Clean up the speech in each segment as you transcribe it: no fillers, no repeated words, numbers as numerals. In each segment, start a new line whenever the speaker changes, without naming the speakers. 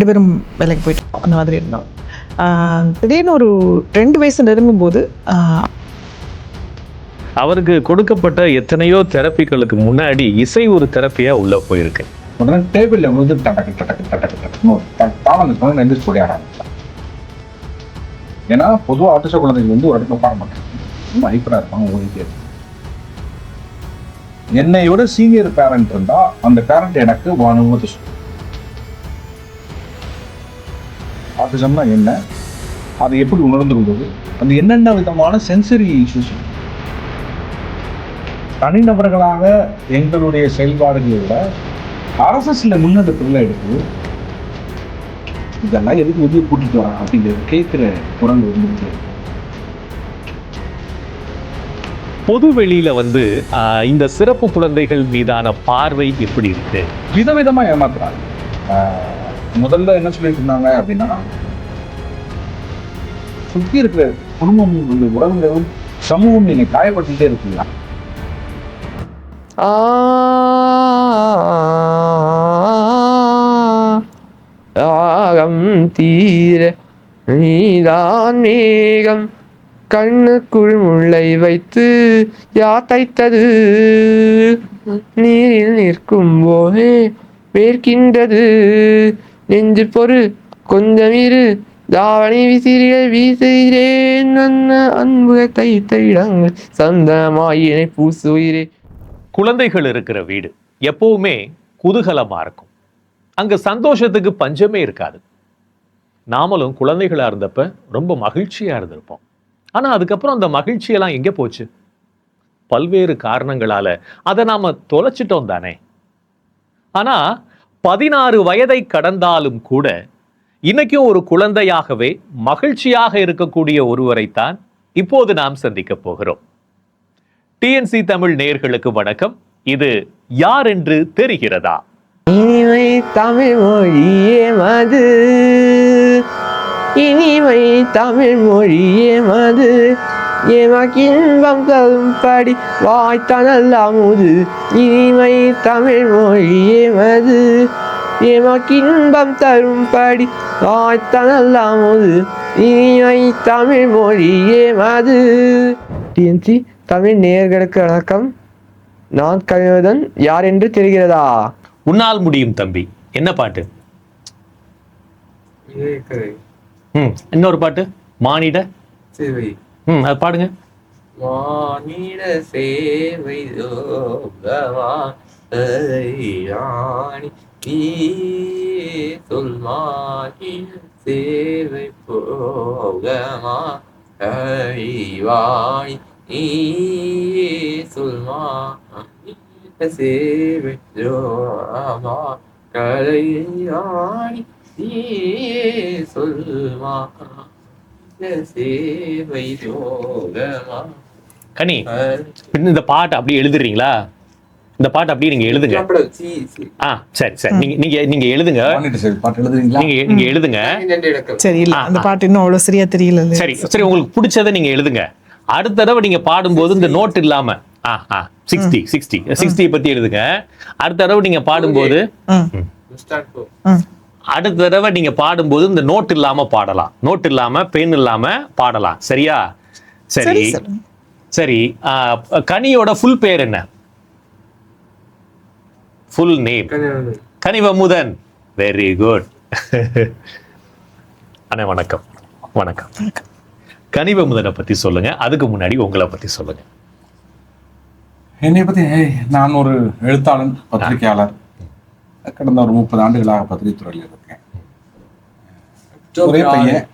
2 பேரும் வேலைக்கு போயிட்டோம், அந்த மாதிரி இருந்தோம். திடீர்னு ஒரு 2 வயசு நெருங்கும்போது
அவருக்கு கொடுக்கப்பட்ட எத்தனையோ தெரப்பிகளுக்கு முன்னாடி இசை ஒரு தெரப்பியா உள்ள போயிருக்கு.
உடனே டேபிள்ல வந்து டடக்கு டடக்கு டடக்கு டடக்கு தாளம் எந்திரிச்சு போட ஆரம்பிச்சான். ஏன்னா பொதுவாக ஆர்டிஸ்ட் குழந்தைங்க வந்து ஒரு இடத்துல உட்கார மாட்டாங்க, ரொம்ப ஹைப்பரா இருப்பாங்க, ஓடிட்டே இருப்பாங்க. என்னை விட சீனியர் பேரண்ட் இருந்தா அந்த பேரண்ட் எனக்கு அனுமதி சொல்லும். ஆர்டிசம்னா என்ன, அதை எப்படி உணர்ந்து கொள்வது, அது என்னென்ன விதமான சென்சரி இஷ்யூஸ், தனிநபர்களாக எங்களுடைய செயல்பாடுகளோட அரசு சில முன்னெடுப்புகளை எடுக்குது. இதெல்லாம் எதுக்கு வெளியே கூட்டிட்டு வராங்க அப்படிங்கிறது கேட்கிற குரல் வந்து
பொது வெளியில வந்து இந்த சிறப்பு குழந்தைகள் மீதான பார்வை எப்படி இருக்கு?
விதவிதமா ஏமாத்துறாங்க. முதல்ல என்ன சொல்லிட்டு இருந்தாங்க அப்படின்னா, சுத்தி இருக்கிற குடும்பம், உறவுகளும் சமூகம் நீங்க காயப்பட்டுட்டே இருக்கீங்களா,
ஆகம் தீர நீதான் மேகம் கண்ணுக்குள் முள்ளை வைத்து யாத்தைத்தது நீரில் நிற்கும் போதே வேர்க்கின்றது நெஞ்சு பொறு கொஞ்சம் இரு தாவணி விசிறிகள் வீசுகிறேன் அன்புகத்தை இடங்கள் சந்தமாயினை பூசுகிறே.
குழந்தைகள் இருக்கிற வீடு எப்பவுமே குதூகலமா இருக்கும். அங்க சந்தோஷத்துக்கு பஞ்சமே இருக்காது. நாமளும் குழந்தைகளா இருந்தப்ப ரொம்ப மகிழ்ச்சியா இருந்திருப்போம். ஆனா அதுக்கப்புறம் அந்த மகிழ்ச்சியெல்லாம் எங்க போச்சு? பல்வேறு காரணங்களால அதை நாம தொலைச்சிட்டோம் தானே. ஆனா 16 வயதை கடந்தாலும் கூட இன்னைக்கும் ஒரு குழந்தையாகவே மகிழ்ச்சியாக இருக்கக்கூடிய ஒருவரைத்தான் இப்போது நாம் சந்திக்க போகிறோம். டிஎன்சி தமிழ் நேயர்களுக்கு வணக்கம். இது யார் என்று தெரிகிறதா?
இனிமை தமிழ் மொழியே மது, இனிமை தமிழ் மொழியே மது, எமக்கின்பம் தரும்படி வாய்த்தனல் அமுது. இனிமை தமிழ் மொழியே மது, எமக்கின்பம் தரும்படி வாய்த்தனல் அமுது. இனிமை தமிழ் மொழியே மது. டிஎன்சி தமிழ் நேயர்களுக்கு வணக்கம். நான் கவிவதன். யார் என்று தெரிகிறதா?
உன்னால் முடியும் தம்பி. என்ன பாட்டு? இன்னொரு பாட்டு, மானிட
சேவை.
அது பாடுங்க.
மானிட சேவை சொல்மானி சேவை போகமா வாணி சொல்மா சேவை ஜோமா கலையாணி சொல்மா சேவை ஜோகமா.
கனி, இந்த பாட்டு அப்படியே எழுதுறீங்களா? இந்த பாட்டு அப்படியே நீங்க எழுதுங்க. சரி சரி, நீங்க எழுதுங்க. நீங்க எழுதுங்க.
சரி, இல்ல அந்த பாட்டு இன்னும் அவ்வளவு சரியா தெரியல.
சரி சரி, உங்களுக்கு பிடிச்சதை நீங்க எழுதுங்க. அடுத்த தடவை நீங்க பாடும்போது இந்த நோட் இல்லாம 60 பத்தி எழுதுங்க. அடுத்த தடவை நீங்க பாடும்போது இந்த நோட் இல்லாம பாடலாம். நோட் இல்லாம பென் இல்லாம பாடலாம். சரியா? சரி சரி. கனியோட ஃபுல் பேர் என்ன? Full name Kanivamudhan. Very good. அண்ணா வணக்கம். வணக்கம். கனிவமுதனை பத்தி சொல்லுங்க. அதுக்கு முன்னாடி உங்களை பத்தி சொல்லுங்க.
என்னை பத்தி, நான் ஒரு எழுத்தாளன், பத்திரிகையாளர். கடந்த ஒரு 30 ஆண்டுகளாக பத்திரிகை துறையில் இருக்கேன். ஒரே பையன்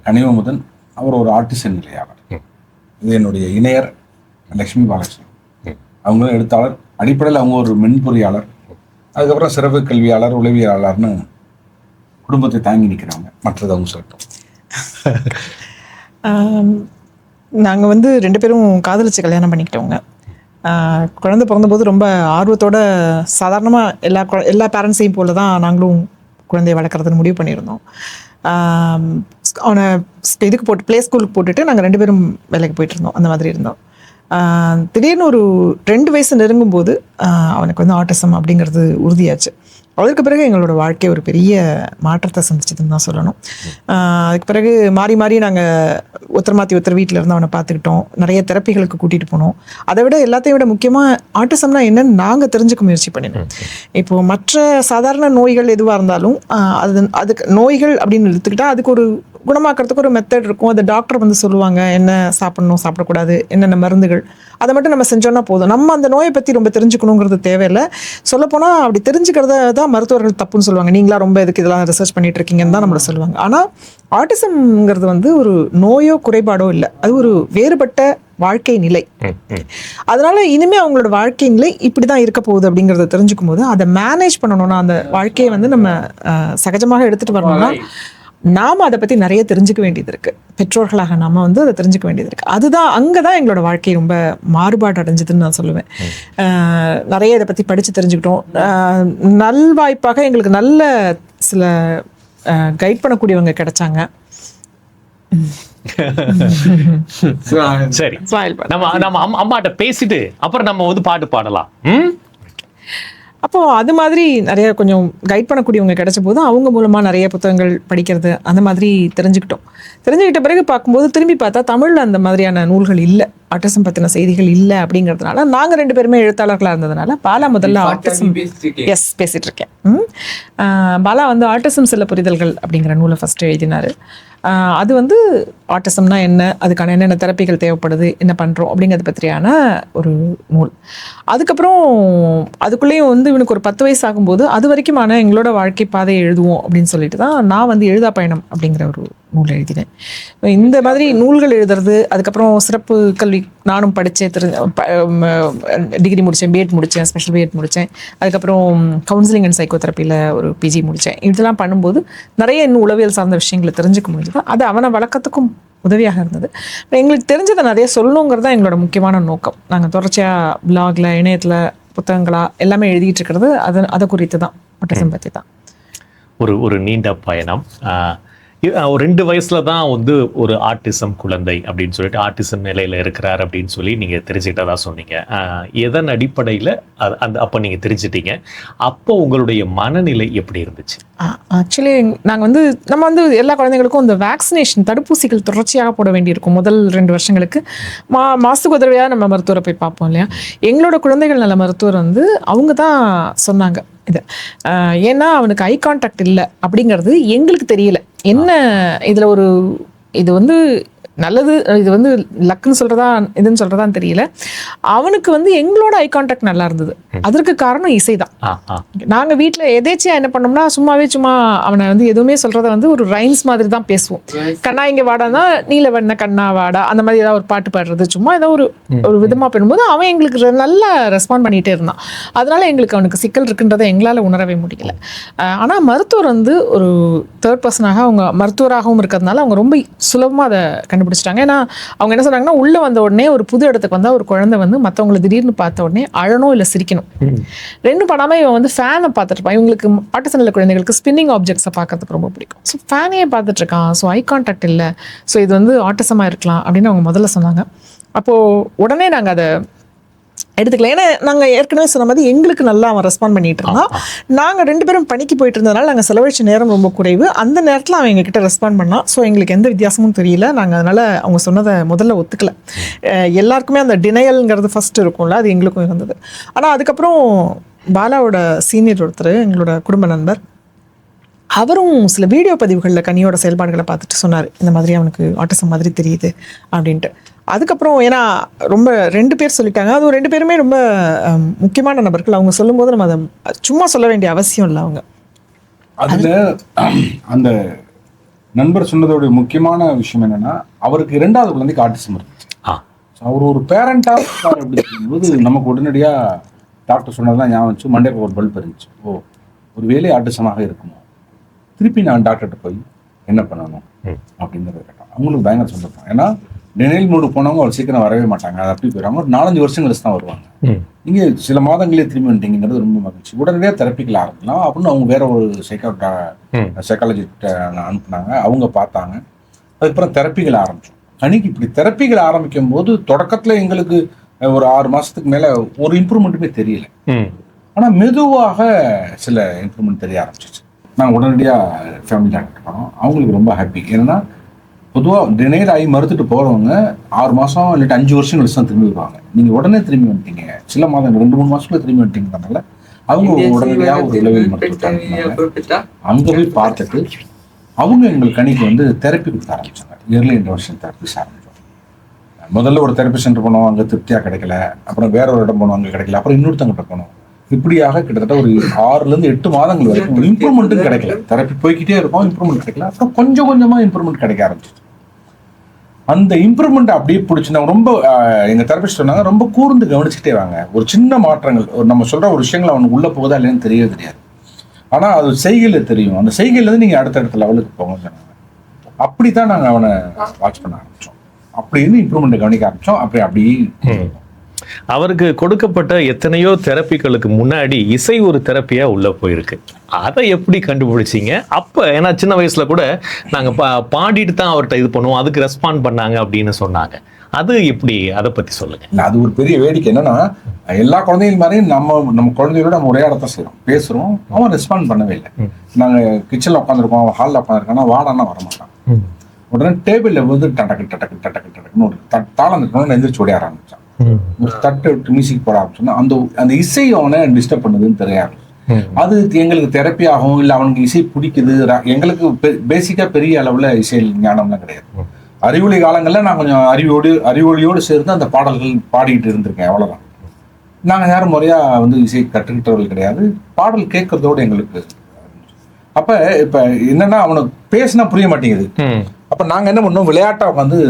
கனிவமுதன். அவர் ஒரு ஆர்டிசன் நிலையாளர். இது என்னுடைய இணையர் லட்சுமி பாலகிருஷ்ணன். அவங்களும் எழுத்தாளர். அடிப்படையில் அவங்க ஒரு மென்பொறியாளர். அதுக்கப்புறம் சிறப்பு கல்வியாளர், உளவியலாளர்னு குடும்பத்தை தாங்கி நிற்கிறாங்க. மற்றது அவங்க சொல்லட்டும்.
நாங்கள் வந்து 2 பேரும் காதலிச்சு கல்யாணம் பண்ணிக்கிட்டோங்க. குழந்தை பிறந்தபோது ரொம்ப ஆர்வத்தோட சாதாரணமாக எல்லா பேரண்ட்ஸையும் போல தான் நாங்களும் குழந்தைய வளர்க்குறதுன்னு முடிவு பண்ணியிருந்தோம். அவனை இதுக்கு ப்ளே ஸ்கூலுக்கு போட்டுட்டு நாங்கள் 2 பேரும் வேலைக்கு போயிட்டு இருந்தோம். அந்த மாதிரி இருந்தோம். திடீர்னு ஒரு 2 வயசு நெருங்கும்போது அவனுக்கு வந்து ஆட்டிசம் அப்படிங்கிறது உறுதியாச்சு. அதற்கு பிறகு எங்களோட வாழ்க்கை ஒரு பெரிய மாற்றத்தை சந்திச்சதுன்னு தான் சொல்லணும். அதுக்கு பிறகு மாறி மாறி நாங்கள் ஒருத்தர் மாற்றி ஒருத்தர் வீட்டில் இருந்து அவனை பார்த்துக்கிட்டோம். நிறைய தெரப்பிகளுக்கு கூட்டிகிட்டு போனோம். அதை விட எல்லாத்தையும் விட முக்கியமாக ஆட்டிசம்னா என்னன்னு நாங்கள் தெரிஞ்சுக்க முயற்சி பண்ணினோம். இப்போது மற்ற சாதாரண நோய்கள் எதுவாக இருந்தாலும் அதுக்கு நோய்கள் அப்படின்னு எடுத்துக்கிட்டால் அதுக்கு ஒரு குணமாக்குறதுக்கு ஒரு மெத்தட் இருக்கும். அதை டாக்டர் வந்து சொல்லுவாங்க என்ன சாப்பிடணும் சாப்பிடக்கூடாது, என்னென்ன மருந்துகள், அதை மட்டும் நம்ம செஞ்சோன்னா போதும். நம்ம அந்த நோயை பற்றி ரொம்ப தெரிஞ்சுக்கணுங்கிறது தேவையில்லை. சொல்லப்போனால் அப்படி தெரிஞ்சுக்கிறத தான் மருத்துவர்கள் தப்புன்னு சொல்லுவாங்க. நீங்களா ரொம்ப இதுக்கு இதெல்லாம் ரிசர்ச் பண்ணிட்டு இருக்கீங்கன்னு தான் நம்மளை சொல்லுவாங்க. ஆனால் ஆட்டிசம்ங்கிறது வந்து ஒரு நோயோ குறைபாடோ இல்லை, அது ஒரு வேறுபட்ட வாழ்க்கை நிலை. அதனால இனிமே அவங்களோட வாழ்க்கை நிலை இப்படிதான் இருக்க போகுது அப்படிங்கறத தெரிஞ்சுக்கும் போது அதை மேனேஜ் பண்ணணும்னா, அந்த வாழ்க்கையை வந்து நம்ம சகஜமாக எடுத்துட்டு வரணும்னா நாம அதை பத்தி நிறைய தெரிஞ்சுக்க வேண்டியது இருக்கு. பெற்றோர்களாக நாம வந்து அதை தெரிஞ்சுக்க வேண்டியது இருக்கு. அதுதான் அங்கதான் எங்களோட வாழ்க்கை ரொம்ப மாறுபாடு அடைஞ்சதுன்னு நான் சொல்லுவேன். நிறைய இதை பத்தி படிச்சு தெரிஞ்சுக்கிட்டோம். நல்வாய்ப்பாக எங்களுக்கு நல்ல சில கைட் பண்ணக்கூடியவங்க கிடைச்சாங்க.
சரி, நம்ம அம்மாட்ட பேசிட்டு அப்புறம் நம்ம வந்து பாட்டு பாடலாம்.
அப்போ அது மாதிரி நிறைய கொஞ்சம் கைட் பண்ணக்கூடியவங்க கிடைச்ச போது அவங்க மூலமா நிறைய புத்தகங்கள் படிக்கிறது அந்த மாதிரி தெரிஞ்சுக்கிட்ட பிறகு பார்க்கும்போது திரும்பி பார்த்தா தமிழ்ல அந்த மாதிரியான நூல்கள் இல்லை, ஆட்டிசம் பத்தின செய்திகள் இல்லை. அப்படிங்கிறதுனால நாங்க 2 பேருமே எழுத்தாளர்களா இருந்ததுனால பாலா முதல்ல ஆட்டிசம் பேசிட்டு இருக்கேன். பாலா வந்து ஆட்டிசம் சில புரிதல்கள் அப்படிங்கிற நூலை ஃபர்ஸ்ட் எழுதினாரு. அது வந்து ஆட்டிசம்னா என்ன, அதுக்கான என்னென்ன தெரப்பிகள் தேவைப்படுது, என்ன பண்ணுறோம் அப்படிங்கிறத பற்றியான ஒரு நூல். அதுக்கப்புறம் அதுக்குள்ளேயும் வந்து இவனுக்கு ஒரு 10 வயசு ஆகும்போது அது வரைக்குமான எங்களோட வாழ்க்கை பாதையை எழுதுவோம் அப்படின்னு சொல்லிட்டு தான் நான் வந்து எழுதா பயணம் அப்படிங்கிற ஒரு நூல் எழுதினேன். இந்த மாதிரி நூல்கள் எழுதுறது, அதுக்கப்புறம் சிறப்பு கல்வி நானும் படித்தேன், டிகிரி முடித்தேன், பிஎட் முடித்தேன், ஸ்பெஷல் பிஎட் முடித்தேன். அதுக்கப்புறம் கவுன்சிலிங் அண்ட் சைக்கோதெரப்பியில் ஒரு பிஜி முடித்தேன். இதெல்லாம் பண்ணும்போது நிறைய இன்னும் உளவியல் சார்ந்த விஷயங்களை தெரிஞ்சுக்க முடிஞ்சது. அது அவனை வழக்கத்துக்கும் உதவியாக இருந்தது. எங்களுக்கு தெரிஞ்சதை நிறைய சொல்லணுங்கிறது தான் எங்களோட முக்கியமான நோக்கம். நாங்கள் தொடர்ச்சியாக பிளாகில், இணையத்தில், புத்தகங்களா எல்லாமே எழுதிட்டு இருக்கிறது அதை குறித்து தான், ஆட்டிசம் பற்றி தான்.
ஒரு நீண்ட பயணம். ஒரு 2 வயசுல தான் வந்து ஒரு ஆட்டிசம் குழந்தை அப்படின்னு சொல்லிட்டு ஆட்டிசம் நிலையில இருக்கிறார் அப்படின்னு சொல்லி நீங்க தெரிஞ்சுக்கிட்டதா சொன்னீங்க. எதன் அடிப்படையில் அப்போ நீங்க தெரிஞ்சிட்டீங்க? அப்போ உங்களுடைய மனநிலை எப்படி இருந்துச்சு?
ஆக்சுவலி நம்ம வந்து எல்லா குழந்தைங்களுக்கும் இந்த வேக்சினேஷன் தடுப்பூசிகள் தொடர்ச்சியாக போட வேண்டியிருக்கும். முதல் 2 வருஷங்களுக்கு மாசத்துக்கு உதவியாக நம்ம மருத்துவரை போய் பார்ப்போம் இல்லையா. எங்களோட குழந்தைகள் நல மருத்துவர் வந்து அவங்க தான் சொன்னாங்க இது. ஏன்னா அவனுக்கு ஐ கான்டாக்ட் இல்லை அப்படிங்கிறது எங்களுக்கு தெரியல. என்ன இதில் இது வந்து நல்லது, இது வந்து லக்குன்னு சொல்கிறதா இதுன்னு சொல்கிறதான்னு தெரியல. அவனுக்கு வந்து எங்களோட ஐ கான்டாக்ட் நல்லா இருந்தது. அதற்கு காரணம் இசை தான். நாங்கள் வீட்டில் எதேச்சியாக என்ன பண்ணோம்னா சும்மா அவனை வந்து எதுவுமே சொல்கிறத வந்து ஒரு ரைம்ஸ் மாதிரி தான் பேசுவோம். கண்ணா இங்கே வாடானா நீல வண்ண கண்ணா வாடா அந்த மாதிரி ஏதாவது ஒரு பாட்டு பாடுறது, சும்மா ஏதோ ஒரு விதமாக பண்ணும்போது அவன் எங்களுக்கு நல்லா ரெஸ்பாண்ட் பண்ணிகிட்டே இருந்தான். அதனால எங்களுக்கு அவனுக்கு சிக்கல் இருக்குன்றதை எங்களால் உணரவே முடியல. ஆனால் மருத்துவர் வந்து ஒரு தேர்ட் பர்சனாக அவங்க மருத்துவராகவும் இருக்கிறதுனால அவங்க ரொம்ப சுலபமாக அதை கண்டுபிடிச்சிட்டாங்க. ஏன்னா அவங்க என்ன சொன்னாங்கன்னா, உள்ளே வந்த உடனே ஒரு புது இடத்துக்கு வந்தால் ஒரு குழந்தை வந்து மற்றவங்களை திடீர்னு பார்த்த உடனே அழணும் இல்லை சிரிக்கணும். 2 பண்ணாமல் இவன் வந்து ஃபேனை பார்த்துட்டு இருப்பான். இவங்களுக்கு ஆட்டிசம் உள்ள குழந்தைகளுக்கு ஸ்பின்னிங் ஆப்ஜெக்ட்ஸை பார்க்கறதுக்கு ரொம்ப பிடிக்கும். ஸோ ஃபேனையே பார்த்துட்டு இருக்கான், ஸோ ஐ கான்டாக்ட் இல்லை, ஸோ இது வந்து ஆட்டிசமாக இருக்கலாம் அப்படின்னு அவங்க முதல்ல சொன்னாங்க. அப்போது உடனே நாங்கள் அதை எடுத்துக்கலாம். ஏன்னா நாங்கள் ஏற்கனவே சொன்ன மாதிரி எங்களுக்கு நல்லா அவன் ரெஸ்பாண்ட் பண்ணிட்டு இருந்தான். நாங்கள் 2 பேரும் பணிக்கு போயிட்டு இருந்ததுனால நாங்கள் செலவழிச்ச நேரம் ரொம்ப குறைவு. அந்த நேரத்தில் அவன் எங்ககிட்ட ரெஸ்பாண்ட் பண்ணான். ஸோ எங்களுக்கு எந்த வித்தியாசமும் தெரியல. நாங்கள் அதனால் அவங்க சொன்னதை முதல்ல ஒத்துக்கல. எல்லாருக்குமே அந்த டினையல்ங்கிறது ஃபர்ஸ்ட் இருக்கும்ல, அது எங்களுக்கும் இருந்தது. ஆனால் அதுக்கப்புறம் பாலாவோட சீனியர் ஒருத்தர், எங்களோட குடும்ப நண்பர், அவரும் சில வீடியோ பதிவுகளில் கனியோட செயல்பாடுகளை பார்த்துட்டு சொன்னார், இந்த மாதிரி அவனுக்கு ஆட்டிசம் மாதிரி தெரியுது அப்படின்ட்டு. அதுக்கப்புறம் ஏன்னா ரொம்ப 2 பேர் சொல்லிட்டாங்க, அதுவும் 2 பேருமே ரொம்ப முக்கியமான நபர்கள். அவங்க சொல்லும்போது நம்ம அதை சும்மா சொல்ல வேண்டிய அவசியம் இல்லை. அவங்க
அதில் அந்த நண்பர் சொன்னதோடைய முக்கியமான விஷயம் என்னன்னா, அவருக்கு 2வது குழந்தைக்கு ஆட்டிசம் இருந்துச்சு. அவர் ஒரு பேரண்டாக அப்படி இருக்கும்போது நமக்கு உடனடியாக டாக்டர் சொன்னதுதான் ஞாபகம் வச்சு மண்டைக்கு ஒரு பல்ப் இருந்துச்சு. ஒரு வேலை ஆட்டிசமாக இருக்குமோ, திருப்பி நான் டாக்டர்கிட்ட போய் என்ன பண்ணணும் அப்படிங்கிறத கேட்டோம். அவங்களுக்கு பயங்கர சந்தோஷம். ஏன்னா டெனைல் மூடு போனவங்க அவ்வளோ சீக்கிரம் வரவே மாட்டாங்க, அது அப்படி போயிடுவாங்க. ஒரு 4-5 வருஷம் கழிச்சு தான் வருவாங்க. நீங்கள் சில மாதங்களே திரும்பி வந்துட்டீங்கிறது ரொம்ப மகிழ்ச்சி. உடனடியாக தெரப்பிக்கல ஆரம்பிக்கலாம் அப்படின்னு அவங்க வேற ஒரு சைக்காலஜிஸ்ட்டை அனுப்புனாங்க. அவங்க பார்த்தாங்க. அதுக்கப்புறம் தெரப்பிகள் ஆரம்பித்தோம். கனிக்கு இப்படி தெரப்பிகள் ஆரம்பிக்கும் போது தொடக்கத்தில் எங்களுக்கு ஒரு 6 மாதத்துக்கு மேலே ஒரு இம்ப்ரூவ்மெண்ட்டுமே தெரியல. ஆனால் மெதுவாக சில இம்ப்ரூவ்மெண்ட் தெரிய ஆரம்பிச்சிச்சு. நாங்கள் உடனடியாக ஃபேமிலி டாக்டர் போனோம். அவங்களுக்கு ரொம்ப ஹாப்பி. ஏன்னா பொதுவாக டினைர் ஆகி மறுத்துட்டு போகிறவங்க 6 மாதம் இல்லாட்டி 5 வருஷம் கழிச்சு தான் திரும்பி வருவாங்க. நீங்கள் உடனே திரும்பி வந்துட்டீங்க, சில மாதம் 2-3 மாதத்துக்குள்ள திரும்பி வந்துட்டீங்கனால அவங்க உடனடியாக ஒரு விளைவில் மருத்துவ அங்கே போய் பார்த்துட்டு அவங்க எங்களுக்கு கணிக்கு வந்து தெரப்பி கொடுக்க ஆரம்பிச்சாங்க. இயர்லி இன்டர்வென்ஷன் தெரப்பிஸ் ஆரம்பிச்சோம். முதல்ல ஒரு தெரப்பி சென்டர் போனோம், அங்கே திருப்தியாக கிடைக்கல. அப்புறம் வேற ஒரு இடம் போனோம், அங்கே கிடைக்கல. அப்புறம் இன்னொருத்தங்கிட்ட போனோம். இப்படியாக கிட்டத்தட்ட ஒரு 6 to 8 மாதங்கள் வரைக்கும் இம்ப்ரூவ்மெண்ட்டும் கிடைக்கல. தெரப்பி போய்கிட்டே இருக்கும், இம்ப்ரூவ்மெண்ட் கிடைக்கல. அப்புறம் கொஞ்சம் கொஞ்சமாக இம்ப்ரூவ்மெண்ட் கிடைக்க ஆரம்பிச்சிச்சு. அந்த இம்ப்ரூவ்மெண்ட் அப்படியே பிடிச்சி ரொம்ப எங்கள் தெரப்பிஸ்ட் சொன்னாங்க, ரொம்ப கூர்ந்து கவனிச்சுட்டே வாங்க. ஒரு சின்ன மாற்றங்கள், ஒரு நம்ம சொல்கிற ஒரு விஷயங்கள் அவனுக்கு உள்ளே போகுதா இல்லைன்னு தெரியவே தெரியாது. ஆனால் அது செய்கையில் தெரியும். அந்த செய்கையிலேருந்து நீங்கள் அடுத்தடுத்த லெவலுக்கு போங்கன்னு சொன்னாங்க. அப்படி தான் நாங்கள் அவனை வாட்ச் பண்ண ஆரம்பித்தோம். அப்படின்னு இம்ப்ரூவ்மெண்ட்டை கவனிக்க ஆரம்பித்தோம். அப்படியே
அவருக்கு கொடுக்கப்பட்ட எத்தனையோ தெரப்பிகளுக்கு முன்னாடி இசை ஒரு தெரப்பியா உள்ள போயிருக்கு. அதை எப்படி கண்டுபிடிச்சிங்க? அப்ப ஏன்னா சின்ன வயசுல கூட நாங்க பாடிட்டு தான் அவர்கிட்ட இது பண்ணுவோம், அதுக்கு ரெஸ்பாண்ட் பண்ணாங்க அப்படின்னு சொன்னாங்க. அது எப்படி, அதை பத்தி சொல்லுங்க.
அது ஒரு பெரிய வேடிக்கை. என்னன்னா எல்லா குழந்தைகள் மாதிரியும் நம்ம குழந்தைகளோட நம்ம உரையாடத்தான் செய்யறோம், பேசுறோம். அவன் ரெஸ்பாண்ட் பண்ணவே இல்லை. நாங்க கிச்சன்ல உட்காந்துருக்கோம், ஹாலில் உட்காந்துருக்கோம்னா வாடான்னா வரமாட்டான். உடனே டேபிள்ல வந்து டடக்கு டடக்கு டடக்கு டடக்குன்னு ஒரு தாளம் இருக்கணும்னு எந்திரிச்சு ஓட ஆரம்பிச்சான். ஒரு தட்டு விட்டு மியூசிக் போட ஆரம்பிச்சோன்னா அந்த இசை அவனை டிஸ்டர்ப் பண்ணுதுன்னு தெரியாது. அது எங்களுக்கு தெரப்பி ஆகும், இல்லை அவனுக்கு இசை பிடிக்குது. எங்களுக்கு பேசிக்கா பெரிய அளவுல இசை ஞானம்லாம் கிடையாது. அறிவொளி காலங்கள்ல நான் கொஞ்சம் அறிவொளியோடு சேர்ந்து அந்த பாடல்கள் பாடிட்டு இருந்திருக்கேன், அவ்வளவுதான். நாங்க யாரும் முறையா வந்து இசை கற்றுக்கிட்டவர்கள் கிடையாது. பாடல் கேட்கறதோடு எங்களுக்கு அப்ப இப்ப என்னன்னா அவனுக்கு பேசினா புரிய மாட்டேங்குது. அப்ப நாங்க என்ன பண்ணோம், விளையாட்டா வந்து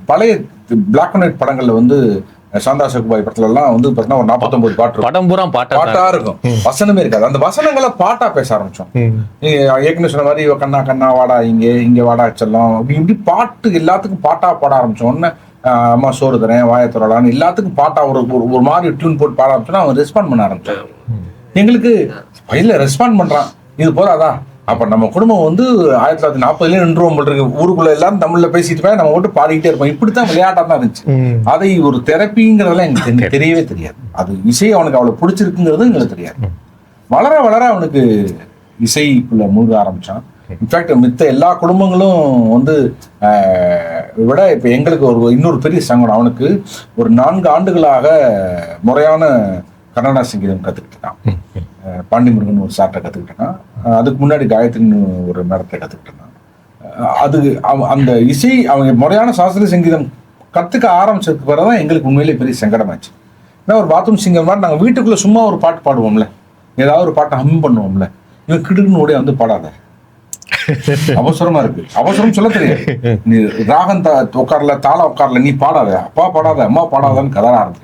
பழைய பிளாக் அண்ட் ஒயிட் படங்கள்ல வந்து சாந்தா சகுபாய் படத்துல எல்லாம் வந்து பாத்தீங்கன்னா ஒரு 49 பாட்டு
படம் பூரா
பாட்டா இருக்கும், வசனமே இருக்காது. அந்த வசனங்களை பாட்டா பேச ஆரம்பிச்சோம். ஏற்கனவே சொன்ன மாதிரி கண்ணா கண்ணா வாடா இங்க வாடா செல்லம் இப்படி பாட்டு எல்லாத்துக்கும் பாட்டா பாட ஆரம்பிச்சோம். ஒன்னு அம்மா சோறு தரேன் வாய துறலான்னு எல்லாத்துக்கும் பாட்டா ஒரு மாதிரி டியூன் போட்டு பாட ஆரம்பிச்சோன்னா அவன் ரெஸ்பாண்ட் பண்ண ஆரம்பிச்சான். எங்களுக்கு இல்ல ரெஸ்பாண்ட் பண்றான், இது போறாதா? அப்ப நம்ம குடும்பம் வந்து 1940 நின்றுவோம் இருக்கு. ஊருக்குள்ள எல்லாரும் தமிழ்ல பேசிட்டு நம்ம மட்டும் பாடிக்கிட்டே இருப்போம். இப்படித்தான் விளையாட்டா தான் இருந்துச்சு. அதை ஒரு தெரப்பிங்கிறதெல்லாம் எங்களுக்கு தெரியவே தெரியாது. அது இசை அவனுக்கு அவ்வளவு பிடிச்சிருக்குங்கிறது எங்களுக்கு தெரியாது. வளர வளர அவனுக்கு இசைக்குள்ள மூழ்க ஆரம்பிச்சான். இன்ஃபேக்ட் மித்த எல்லா குடும்பங்களும் வந்து விட இப்ப எங்களுக்கு இன்னொரு பெரிய சங்கடம். அவனுக்கு ஒரு 4 ஆண்டுகளாக முறையான கன்னடா சங்கீதம் கத்துக்கிட்டான். பாண்டி முருகன் ஒரு சாட்டை கத்துக்கிட்டான். அதுக்கு முன்னாடி காயத்ரின்னு ஒரு மேடத்தை கத்துக்கிட்டான். அது அந்த இசை அவங்க முறையான சாஸ்திரிய சங்கீதம் கத்துக்க ஆரம்பிச்சதுக்கு பிறகுதான் எங்களுக்கு உண்மையிலேயே பெரிய சங்கடமாச்சு. ஏன்னா ஒரு பாத்ரூம் சிங்கர் மாதிரி நாங்கள் வீட்டுக்குள்ள சும்மா ஒரு பாட்டு பாடுவோம்ல, ஏதாவது ஒரு பாட்டை ஹம் பண்ணுவோம்ல, இவன் கிடுக்குன்னு ஓடி வந்து பாடாத, அவசரமா இருக்கு, அவசரம் சொல்ல தெரியாது, நீ ராகம் உட்காரல தாளம் உட்காரல, நீ பாடாத, அப்பா பாடாத அம்மா பாடாதான்னு கதற ஆரம்பிக்கலாம்.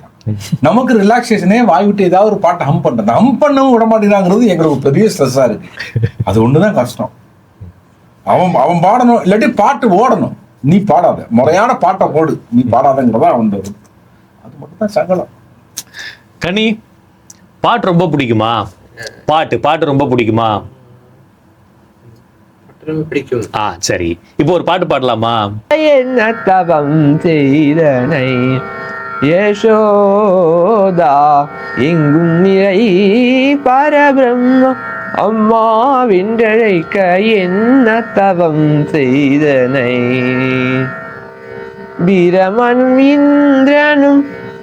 நமக்கு ரிலாக்ஸேஷனே வாய் விட்டு ஏதாவது ஒரு பாட்டை ஹம் பண்றது, ஹம் பண்ணவும் விட மாட்டேங்கிறாங்கிறது எங்களுக்கு பெரிய ஸ்ட்ரெஸ்ஸா இருக்கு. அது ஒண்ணுதான் கஷ்டம். அவன் பாடணும், இல்லாட்டி பாட்டு ஓடணும், நீ பாடாத, முறையான பாட்டை போடு, நீ பாடாதங்கிறதா அவன். அது மட்டும் தான் சங்கடம்.
கனி, பாட்டு ரொம்ப பிடிக்குமா? பாட்டு ரொம்ப பிடிக்குமா?
பிடிக்கும்.
சரி, இப்போ ஒரு பாட்டு பாடலாமா?
என்ன தவம் செய்தனை யசோதா எங்கும் நிறை பரபிரம்ம அம்மா வென்றழைக்க என்ன தவம் செய்தனை பிரமனும் இந்திரனும்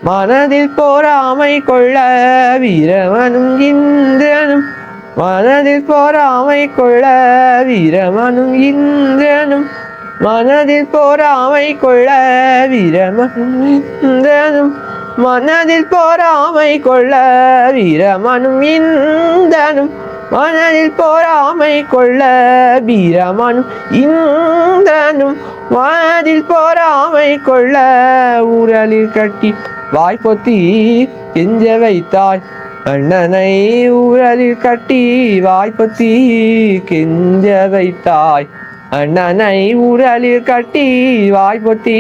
மனதில் போராமை கொள்ள, வீரமனும் இந்திரனும் மனதில் போராமை கொள்ள, வீரமனும் இந்திரனும் மனதில் போராமை கொள்ள, வீரமனும் இந்திரனும் மனதில் போராமை கொள்ள, வீரமனும் இந்திரனும் மனதில் போராமை கொள்ள, வீரமனும் இந்திரனும் மனதில் போராமை கொள்ள, ஊரலில் கட்டி வாய்ப்பொத்தி கெஞ்ச வைத்தாய் அண்ணனை, ஊரலில் கட்டி வாய்ப்பொத்தி கெஞ்ச வைத்தாய் அண்ணனை, ஊரலில் கட்டி வாய்ப்பொத்தி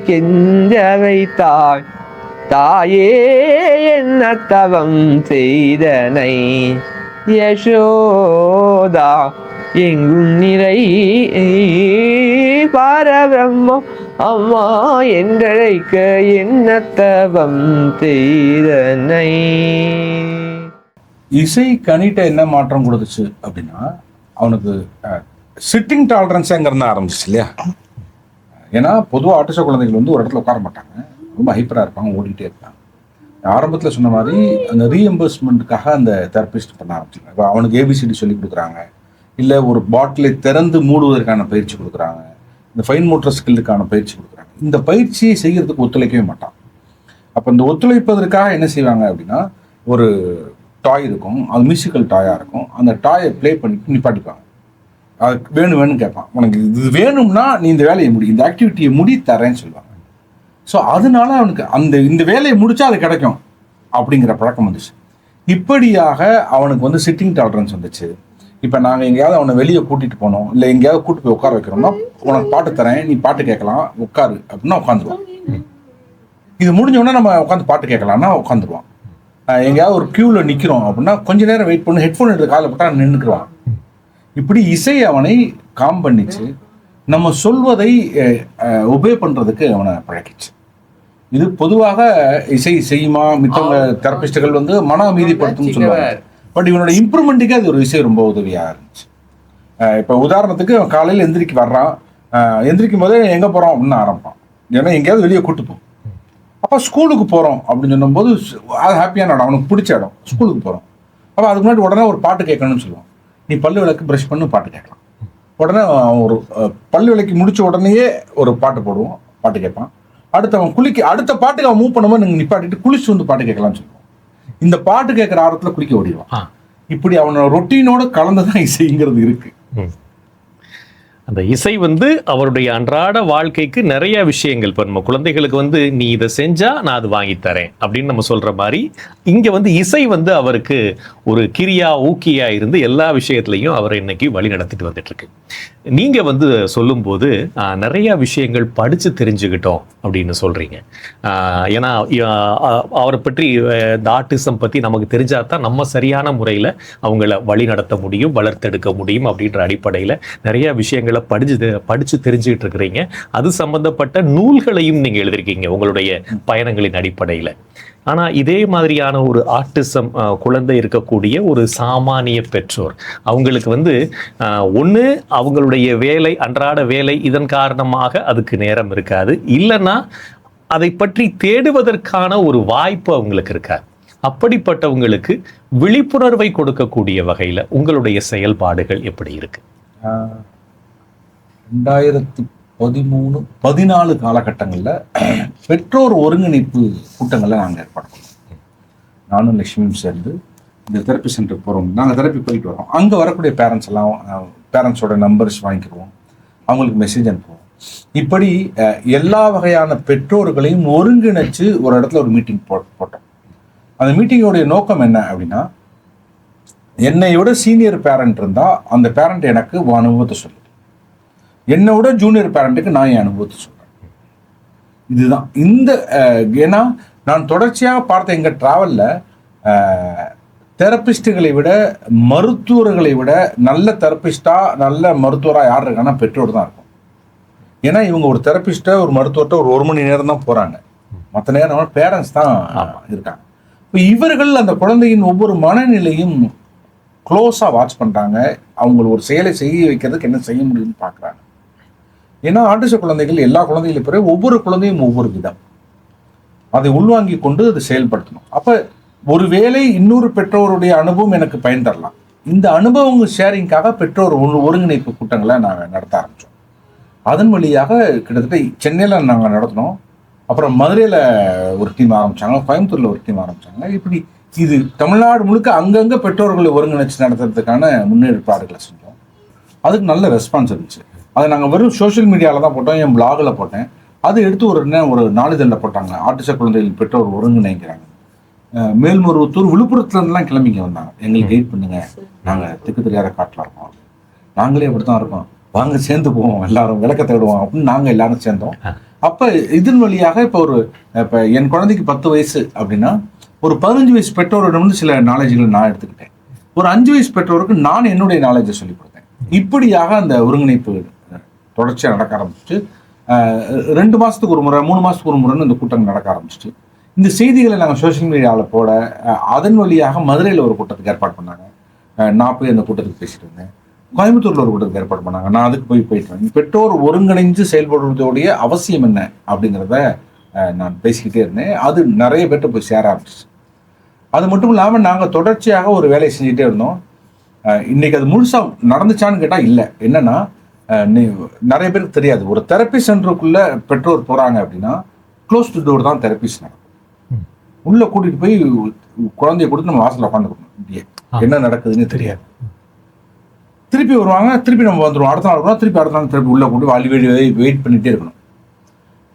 கெஞ்ச வைத்தாய் தாயே என்ன தவம் செய்தனை யசோதா எங்கும் நிறை பரபிரம்மம் அம்மா என்றழைக்க என்ன தவம் செய்தனை.
இசை கணிட்ட என்ன மாற்றம் கொடுத்துச்சு அப்படின்னா, அவனுக்கு சிட்டிங் டாலரன்ஸுங்கிறது ஆரம்பிச்சிச்சு இல்லையா? ஏன்னா பொதுவாக ஆட்டிச குழந்தைகள் வந்து ஒரு இடத்துல உட்கார மாட்டாங்க, ரொம்ப ஹைப்பராக இருப்பாங்க, ஓடிக்கிட்டே இருப்பாங்க. ஆரம்பத்தில் சொன்ன மாதிரி அந்த ரீஎம்பர்ஸ்மெண்ட்டுக்காக அந்த தெரப்பிஸ்ட் பண்ண ஆரம்பிச்சிருக்காங்க. இப்போ அவனுக்கு ஏபிசிடி சொல்லி கொடுக்குறாங்க, இல்லை ஒரு பாட்டிலை திறந்து மூடுவதற்கான பயிற்சி கொடுக்குறாங்க, இந்த ஃபைன் மோட்டர் ஸ்கில்லுக்கான பயிற்சி கொடுக்குறாங்க. இந்த பயிற்சியை செய்கிறதுக்கு ஒத்துழைக்கவே மாட்டான். அப்போ இந்த ஒத்துழைப்பதற்காக என்ன செய்வாங்க அப்படின்னா, ஒரு டாய் இருக்கும், அது மியூசிக்கல் டாயாக இருக்கும், அந்த டாயை ப்ளே பண்ணிட்டு நிப்பாட்டிப்பாங்க. அது வேணும்னு கேட்பான், உனக்கு இது வேணும்னா நீ இந்த வேலையை முடி, இந்த ஆக்டிவிட்டியை முடி தரேன்னு சொல்லுவாங்க. ஸோ அதனால அவனுக்கு இந்த வேலையை முடிச்சா அது கிடைக்கும் அப்படிங்கிற பழக்கம் வந்துச்சு. இப்படியாக அவனுக்கு வந்து சிட்டிங் டாலரன்ஸ் வந்துச்சு. இப்போ நாங்கள் எங்கேயாவது அவனை வெளியே கூட்டிகிட்டு போனோம், இல்லை எங்கேயாவது கூட்டு போய் உட்கார வைக்கிறோம்னா, உனக்கு பாட்டு தரேன், நீ பாட்டு கேட்கலாம், உட்காரு அப்படின்னா உட்காந்துருவான். இது முடிஞ்சோடனே நம்ம உட்காந்து பாட்டு கேட்கலாம்னா உட்காந்துருவான். எங்கேயாவது ஒரு க்யூவில் நிற்கிறோம் அப்படின்னா கொஞ்ச நேரம் வெயிட் பண்ணி ஹெட்ஃபோன் எடுத்து காலில் போட்டால் நின்றுக்குருவான். இப்படி இசை அவனை காம் பண்ணிச்சு, நம்ம சொல்வதை ஒபே பண்ணுறதுக்கு அவனை பழக்கிச்சு. இது பொதுவாக இசை செய்யுமா மித்தவங்க தெரபிஸ்டுகள் வந்து மன அமைதிப்படுத்தும்னு சொல்லுவாங்க. பட் இவனோட இம்ப்ரூவ்மெண்ட்டுக்கு அது ஒரு இசை ரொம்ப உதவியாக இருந்துச்சு. இப்போ உதாரணத்துக்கு அவன் காலையில் வர்றான், எந்திரிக்கும் போதே எங்கே போகிறோம் அப்படின்னு ஆரம்பிப்பான். ஏன்னா எங்கேயாவது வெளியே கூட்டு போகும். அப்போ ஸ்கூலுக்கு போகிறோம் அப்படின்னு சொல்லும்போது அது ஹாப்பியான இடம், அவனுக்கு பிடிச்ச இடம், ஸ்கூலுக்கு போகிறோம். அப்போ அதுக்கு முன்னாடி உடனே ஒரு பாட்டு கேட்கணும்னு சொல்லுவான். நீ பல்லு விளக்கு ப்ரஷ் பண்ணு பாட்டு கேட்கலாம். உடனே ஒரு பல்லு விளக்கி முடிச்ச உடனேயே ஒரு பாட்டு போடுவோம், பாட்டு கேட்பான். அடுத்து அவன் அடுத்த பாட்டுக்கு அவன் மூவ் பண்ணும்போது நீங்கள் நிப்பாட்டிட்டு குளிச்சு வந்து பாட்டு கேட்கலாம்னு சொல்லுவான். இந்த பாட்டு கேட்குற ஆரத்தில் குளிக்க ஓடிடுவான். இப்படி அவனோட ரொட்டீனோட கலந்துதான் இசைங்கிறது இருக்கு.
அந்த இசை வந்து அவருடைய அன்றாட வாழ்க்கைக்கு நிறைய விஷயங்கள், இப்போ நம்ம குழந்தைகளுக்கு வந்து நீ இதை செஞ்சா நான் அது வாங்கித்தரேன் அப்படின்னு நம்ம சொல்ற மாதிரி இங்க வந்து இசை வந்து அவருக்கு ஒரு கிரியா ஊக்கியா இருந்து எல்லா விஷயத்திலையும் அவரை இன்னைக்கு வழி நடத்திட்டு வந்துட்டு இருக்கு. நீங்க வந்து சொல்லும்போது நிறைய விஷயங்கள் படிச்சு தெரிஞ்சுக்கிட்டோம் அப்படின்னு சொல்றீங்க. ஏன்னா அவரை பற்றி இந்த ஆட்டிசம் பத்தி நமக்கு தெரிஞ்சாதான் நம்ம சரியான முறையில அவங்கள வழி நடத்த முடியும், வளர்த்தெடுக்க முடியும் அப்படின்ற அடிப்படையில நிறைய விஷயங்களை படிச்சு தெரிஞ்சுக்கிட்டு இருக்கிறீங்க. அது சம்பந்தப்பட்ட நூல்களையும் நீங்க எழுதிருக்கீங்க உங்களுடைய பயணங்களின் அடிப்படையில. ஆனா இதே மாதிரியான ஒரு ஆட்டிசம் குழந்தை இருக்கக்கூடிய ஒரு சாமானிய பெற்றோர், அவங்களுக்கு வந்து ஒண்ணு அவங்களுடைய வேலை, அன்றாட வேலை, இதன் காரணமாக அதுக்கு நேரம் இருக்காது, இல்லைன்னா அதை பற்றி தேடுவதற்கான ஒரு வாய்ப்பு அவங்களுக்கு இருக்காது. அப்படிப்பட்டவங்களுக்கு விழிப்புணர்வை கொடுக்கக்கூடிய வகையில உங்களுடைய செயல்பாடுகள் எப்படி இருக்கு?
2013-14 காலகட்டங்களில் பெற்றோர் ஒருங்கிணைப்பு கூட்டங்களை நாங்கள் ஏற்பாடு பண்ணோம். நானும் லட்சுமியும் சேர்ந்து இந்த தெரப்பி சென்டருக்கு போகிறோம். நாங்கள் தெரப்பி போயிட்டு வரோம். அங்கே வரக்கூடிய பேரண்ட்ஸோட நம்பர்ஸ் வாங்கிக்குவோம், அவங்களுக்கு மெசேஜ் அனுப்புவோம். இப்படி எல்லா வகையான பெற்றோர்களையும் ஒருங்கிணைச்சு ஒரு இடத்துல ஒரு மீட்டிங் போட்டோம். அந்த மீட்டிங்கோடைய நோக்கம் என்ன அப்படின்னா, என்னையோட சீனியர் பேரண்ட் இருந்தால் அந்த பேரண்ட் எனக்கு அனுபவத்தை சொல்லு, என்னோட ஜூனியர் பேரண்ட்டுக்கு நான் என் அனுபவத்தை சொல்கிறேன். இதுதான் இந்த ஏன்னா நான் தொடர்ச்சியாக பார்த்த எங்கள் ட்ராவலில் தெரப்பிஸ்ட்டுகளை விட, மருத்துவர்களை விட நல்ல தெரப்பிஸ்டாக, நல்ல மருத்துவராக யார் இருக்காங்கன்னா பெற்றோர் தான் இருக்கும். ஏன்னா இவங்க ஒரு தெரப்பிஸ்ட்டை, ஒரு மருத்துவர்கிட்ட ஒரு மணி நேரம் தான் போகிறாங்க, மற்ற நேரம் பேரண்ட்ஸ் தான் இருக்காங்க. இப்போ இவர்கள் அந்த குழந்தையின் ஒவ்வொரு மனநிலையும் க்ளோஸாக வாட்ச் பண்ணுறாங்க. அவங்க ஒரு செயலை செய்ய வைக்கிறதுக்கு என்ன செய்ய முடியும்னு பார்க்குறாங்க. ஏன்னா ஆட்டிச குழந்தைகள் எல்லா குழந்தைகளும் பிறகு ஒவ்வொரு குழந்தையும் ஒவ்வொரு விதம், அதை உள்வாங்கி கொண்டு அதை செயல்படுத்தணும். அப்போ ஒரு வேளை இன்னொரு பெற்றோருடைய அனுபவம் எனக்கு பயன் தரலாம். இந்த அனுபவங்க ஷேரிங்காக பெற்றோர் ஒருங்கிணைப்பு கூட்டங்களை நாங்கள் நடத்த ஆரம்பித்தோம். அதன் வழியாக கிட்டத்தட்ட சென்னையில் நாங்கள் நடத்தினோம், அப்புறம் மதுரையில் ஒரு டீம் ஆரம்பித்தாங்க, கோயம்புத்தூரில் ஒரு டீம் ஆரம்பித்தாங்க. இப்படி இது தமிழ்நாடு முழுக்க அங்கங்கே பெற்றோர்களை ஒருங்கிணைச்சு நடத்துறதுக்கான முன்னேற்பாடுகளை செஞ்சோம். அதுக்கு நல்ல ரெஸ்பான்ஸ் இருந்துச்சு. அதை நாங்கள் வெறும் சோஷியல் மீடியாவில் தான் போட்டோம், என் பிளாகில் போட்டேன். அது எடுத்து ஒரு நாளிதழில் போட்டாங்க. ஆட்டிச குழந்தைகள் பெற்றோர் ஒருங்கிணைக்கிறாங்க. மேல்மருவத்தூர், விழுப்புரத்துலேருந்துலாம் கிளம்பிங்க வந்தாங்க, எங்களுக்கு கைட் பண்ணுங்க, நாங்கள் திக்கு தெரியாத காட்டில் இருக்கோம், நாங்களே அப்படி தான் இருக்கோம், வாங்க சேர்ந்து போவோம், எல்லாரும் விளக்க தேடுவோம் அப்படின்னு நாங்கள் எல்லாரும் சேர்ந்தோம். அப்போ இதன் வழியாக இப்போ என் குழந்தைக்கு 10 வயசு அப்படின்னா ஒரு 15 வயசு பெற்றோரிடம் சில நாலேஜ்களை நான் எடுத்துக்கிட்டேன். ஒரு 5 வயசு பெற்றோருக்கு நான் என்னுடைய நாலேஜை சொல்லிக் கொடுத்தேன். இப்படியாக அந்த ஒருங்கிணைப்பு தொடர்ச்சியாக நடக்க ஆரம்பிச்சிட்டு 2 மாதத்துக்கு ஒரு முறை, 3 மாதத்துக்கு ஒரு முறைன்னு இந்த கூட்டம் நடக்க ஆரம்பிச்சிட்டு இந்த செய்திகளை நாங்கள் சோஷியல் மீடியாவில் போட அதன் வழியாக மதுரையில் ஒரு கூட்டத்துக்கு ஏற்பாடு பண்ணாங்க. நான் போய் அந்த கூட்டத்துக்கு பேசிட்டு இருந்தேன். கோயம்புத்தூரில் ஒரு கூட்டத்துக்கு ஏற்பாடு பண்ணாங்க. நான் அதுக்கு போயிட்டு வந்தேன். பெற்றோர் ஒருங்கிணைஞ்சு செயல்படுவதோடைய அவசியம் என்ன அப்படிங்கிறத நான் பேசிக்கிட்டே இருந்தேன். அது நிறைய பேர்கிட்ட போய் சேர ஆரம்பிச்சிச்சு. அது மட்டும் இல்லாமல் நாங்கள் தொடர்ச்சியாக ஒரு வேலையை செஞ்சுட்டே இருந்தோம். இன்னைக்கு அது முழுசாக நடந்துச்சான்னு கேட்டால் இல்லை. என்னன்னா நிறைய பேருக்கு தெரியாது, ஒரு தெரப்பி சென்டருக்குள்ள பெற்றோர் போகிறாங்க அப்படின்னா க்ளோஸ் டு டோர் தான் தெரப்பிஸ் நடக்கும். உள்ள கூட்டிகிட்டு போய் குழந்தைய கொடுத்து நம்ம வாசலில் உட்காந்துக்கணும். இப்படியே என்ன நடக்குதுன்னு தெரியாது. திருப்பி வருவாங்க, திருப்பி நம்ம வந்துடுவோம். அடுத்த நாள் வருவோம், திருப்பி அடுத்த நாள் திருப்பி உள்ள கூட்டி வாலி வெயிட் பண்ணிகிட்டே இருக்கணும்.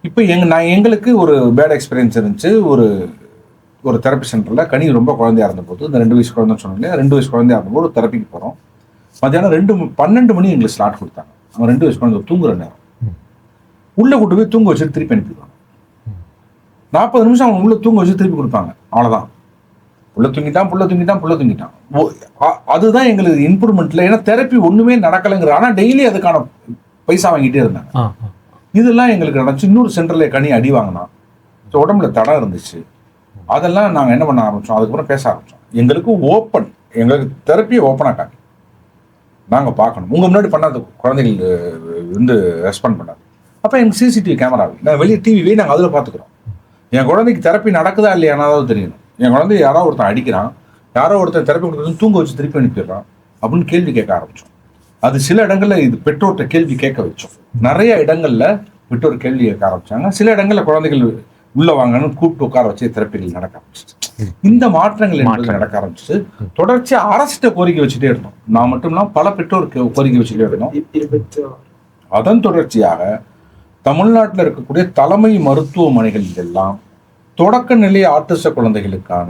இப்போ எங்களுக்கு ஒரு பேட் எக்ஸ்பீரியன்ஸ் இருந்துச்சு. ஒரு தெரப்பி சென்டரில் கனி ரொம்ப குழந்தையா இருந்தபோது, இந்த 2 வயசு குழந்தைன்னு சொன்னாங்க, 2 வயசு குழந்தையா இருந்தபோது ஒரு தெரப்பிக்கு போகிறோம். மத்தியானம் 12 மணி எங்களுக்கு ஸ்லாட் கொடுத்தாங்க. அவன் 2 வயசு குழந்தை தூங்குற நேரம். உள்ளே கூட்டு போய் தூங்க வச்சுட்டு திருப்பி அனுப்பிடுவாங்க. 40 நிமிஷம் அவங்க உள்ள தூங்க வச்சு திருப்பி கொடுப்பாங்க. அவ்வளோதான். புள்ள தூங்கிட்டான். அதுதான் எங்களுக்கு இம்ப்ரூவ்மெண்ட்ல. ஏன்னா தெரப்பி ஒண்ணுமே நடக்கலைங்கிற, ஆனா டெய்லி அதுக்கான பைசா வாங்கிட்டே இருந்தாங்க. இதெல்லாம் எங்களுக்கு நடந்துச்சு. இன்னொரு சென்டர்ல கனி அடி வாங்கினா, உடம்புல தடம் இருந்துச்சு. அதெல்லாம் நாங்க என்ன பண்ண ஆரம்பிச்சோம், அதுக்கப்புறம் பேச ஆரம்பிச்சோம். எங்களுக்கு தெரப்பியை ஓப்பனா காட்டி நாங்க பார்க்கணும். உங்க முன்னாடி பண்ணாத குழந்தைகள் வந்து ரெஸ்பாண்ட் பண்ணாது. அப்ப எங்களுக்கு சிசிடிவி கேமரா, நான் வெளியே டிவி நாங்க அதுல பாத்துக்கிறோம். என் குழந்தைக்கு தெரப்பி நடக்குதா இல்லையானாவது தெரியணும். என் குழந்தை யாரோ ஒருத்தன் அடிக்கிறான், யாரோ ஒருத்தன் தெரப்பி கொடுத்து தூங்க வச்சு திருப்பி அனுப்பிடுறான் அப்படின்னு கேள்வி கேட்க ஆரம்பிச்சோம். அது சில இடங்கள்ல இது பெற்றோர்கிட்ட கேள்வி கேட்க வச்சோம். நிறைய இடங்கள்ல பெற்றோர் கேள்வி கேட்க ஆரம்பிச்சாங்க. சில இடங்கள்ல குழந்தைகள் உள்ள வாங்கன்னு கூப்பிட்டு உட்கார வச்சு தெரப்பிகள் நடக்க ஆரம்பிச்சிச்சு. இந்த மாற்றங்கள் நடக்க ஆரம்பிச்சு தொடர்ச்சியா அரசிட்ட கோரிக்கை வச்சுட்டே இருந்தோம். நான் மட்டும்லாம் பல பெற்றோர் கோரிக்கை வச்சுட்டே இருந்தோம். அதன் தொடர்ச்சியாக தமிழ்நாட்டில் இருக்கக்கூடிய தலைமை மருத்துவமனைகள் எல்லாம் தொடக்க நிலை ஆட்டிச குழந்தைகளுக்கான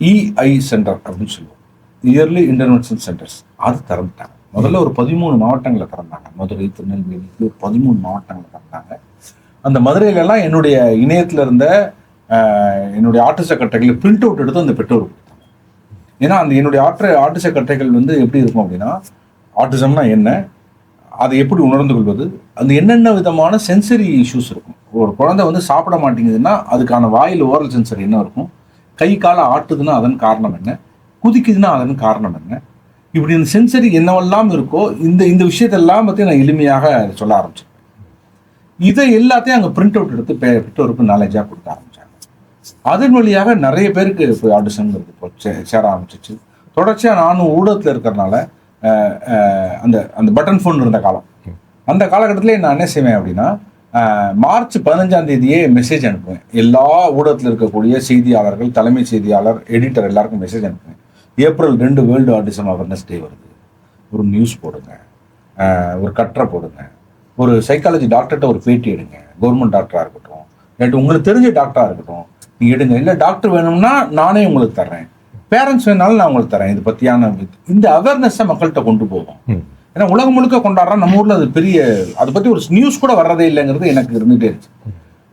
EI சென்டர் அப்படின்னு சொல்லுவோம், இயர்லி இன்டர்வென்ஷன் சென்டர்ஸ், அது திறந்துட்டாங்க. முதல்ல ஒரு 13 மாவட்டங்களை திறந்தாங்க. மதுரை, திருநெல்வேலி, 13 மாவட்டங்களை திறந்தாங்க. அந்த மதுரையிலலாம் என்னுடைய இணையத்தில் இருந்த என்னுடைய ஆட்டிச கட்டைகளை பிரிண்ட் அவுட் எடுத்து அந்த பெற்றோர் கொடுத்தாங்க. ஏன்னா அந்த என்னுடைய ஆட்டிச கட்டைகள் வந்து எப்படி இருக்கும் அப்படின்னா, ஆட்டிசம்னா என்ன, அதை எப்படி உணர்ந்து கொள்வது, அந்த என்னென்ன விதமான சென்சரி இஷ்யூஸ் இருக்கும். ஒரு குழந்தை வந்து சாப்பிட மாட்டேங்குதுன்னா அதுக்கான வாயில் ஓரல் சென்சர் என்ன இருக்கும், கை காலை ஆட்டுதுன்னா அதன் காரணம் என்ன, குதிக்குதுன்னா அதன் காரணம் என்ன, இப்படி இந்த சென்சரி என்னவெல்லாம் இருக்கோ இந்த விஷயத்தெல்லாம் பற்றி நான் எளிமையாக சொல்ல ஆரம்பிச்சேன். இதை எல்லாத்தையும் அங்கே பிரிண்ட் அவுட் எடுத்து பெற்றோருக்கு நாலேஜாக கொடுக்க ஆரம்பிச்சாங்க. அதன் வழியாக நிறைய பேருக்கு இப்போ ஆட்டிசம்ங்கிறது இப்போ சேர ஆரம்பிச்சிச்சு. தொடர்ச்சியாக நானும் ஊடகத்தில் இருக்கிறனால அந்த பட்டன் ஃபோன் இருந்த காலம், அந்த காலகட்டத்திலே நான் என்ன செய்வேன் அப்படின்னா, மார்ச் 15ஆம் தேதியே மெசேஜ் அனுப்புவேன். எல்லா ஊடகத்தில் இருக்கக்கூடிய செய்தியாளர்கள், தலைமை செய்தியாளர், எடிட்டர் எல்லாருக்கும் மெசேஜ் அனுப்புவேன். April 2 world autism awareness day வருது, ஒரு நியூஸ் போடுங்க, ஒரு கட்டுரை போடுங்க, ஒரு சைக்காலஜி டாக்டர்கிட்ட ஒரு பேட்டி எடுங்க, கவர்மெண்ட் டாக்டராக இருக்கட்டும், இல்லாட்டி உங்களுக்கு தெரிஞ்ச டாக்டராக இருக்கட்டும், நீங்கள் எடுங்க. இல்லை டாக்டர் வேணும்னா நானே உங்களுக்கு தர்றேன், பேரண்ட்ஸ் வேணாலும் நான் உங்களுக்கு தரேன். இது பற்றியான இந்த அவேர்னஸை மக்கள்கிட்ட கொண்டு போவோம். ஏன்னா உலகம் முழுக்க கொண்டாடுறோம், நம்ம ஊரில் அது பெரிய, அதை பற்றி ஒரு நியூஸ் கூட வர்றதே இல்லைங்கிறது எனக்கு இருந்துகிட்டே இருந்துச்சு.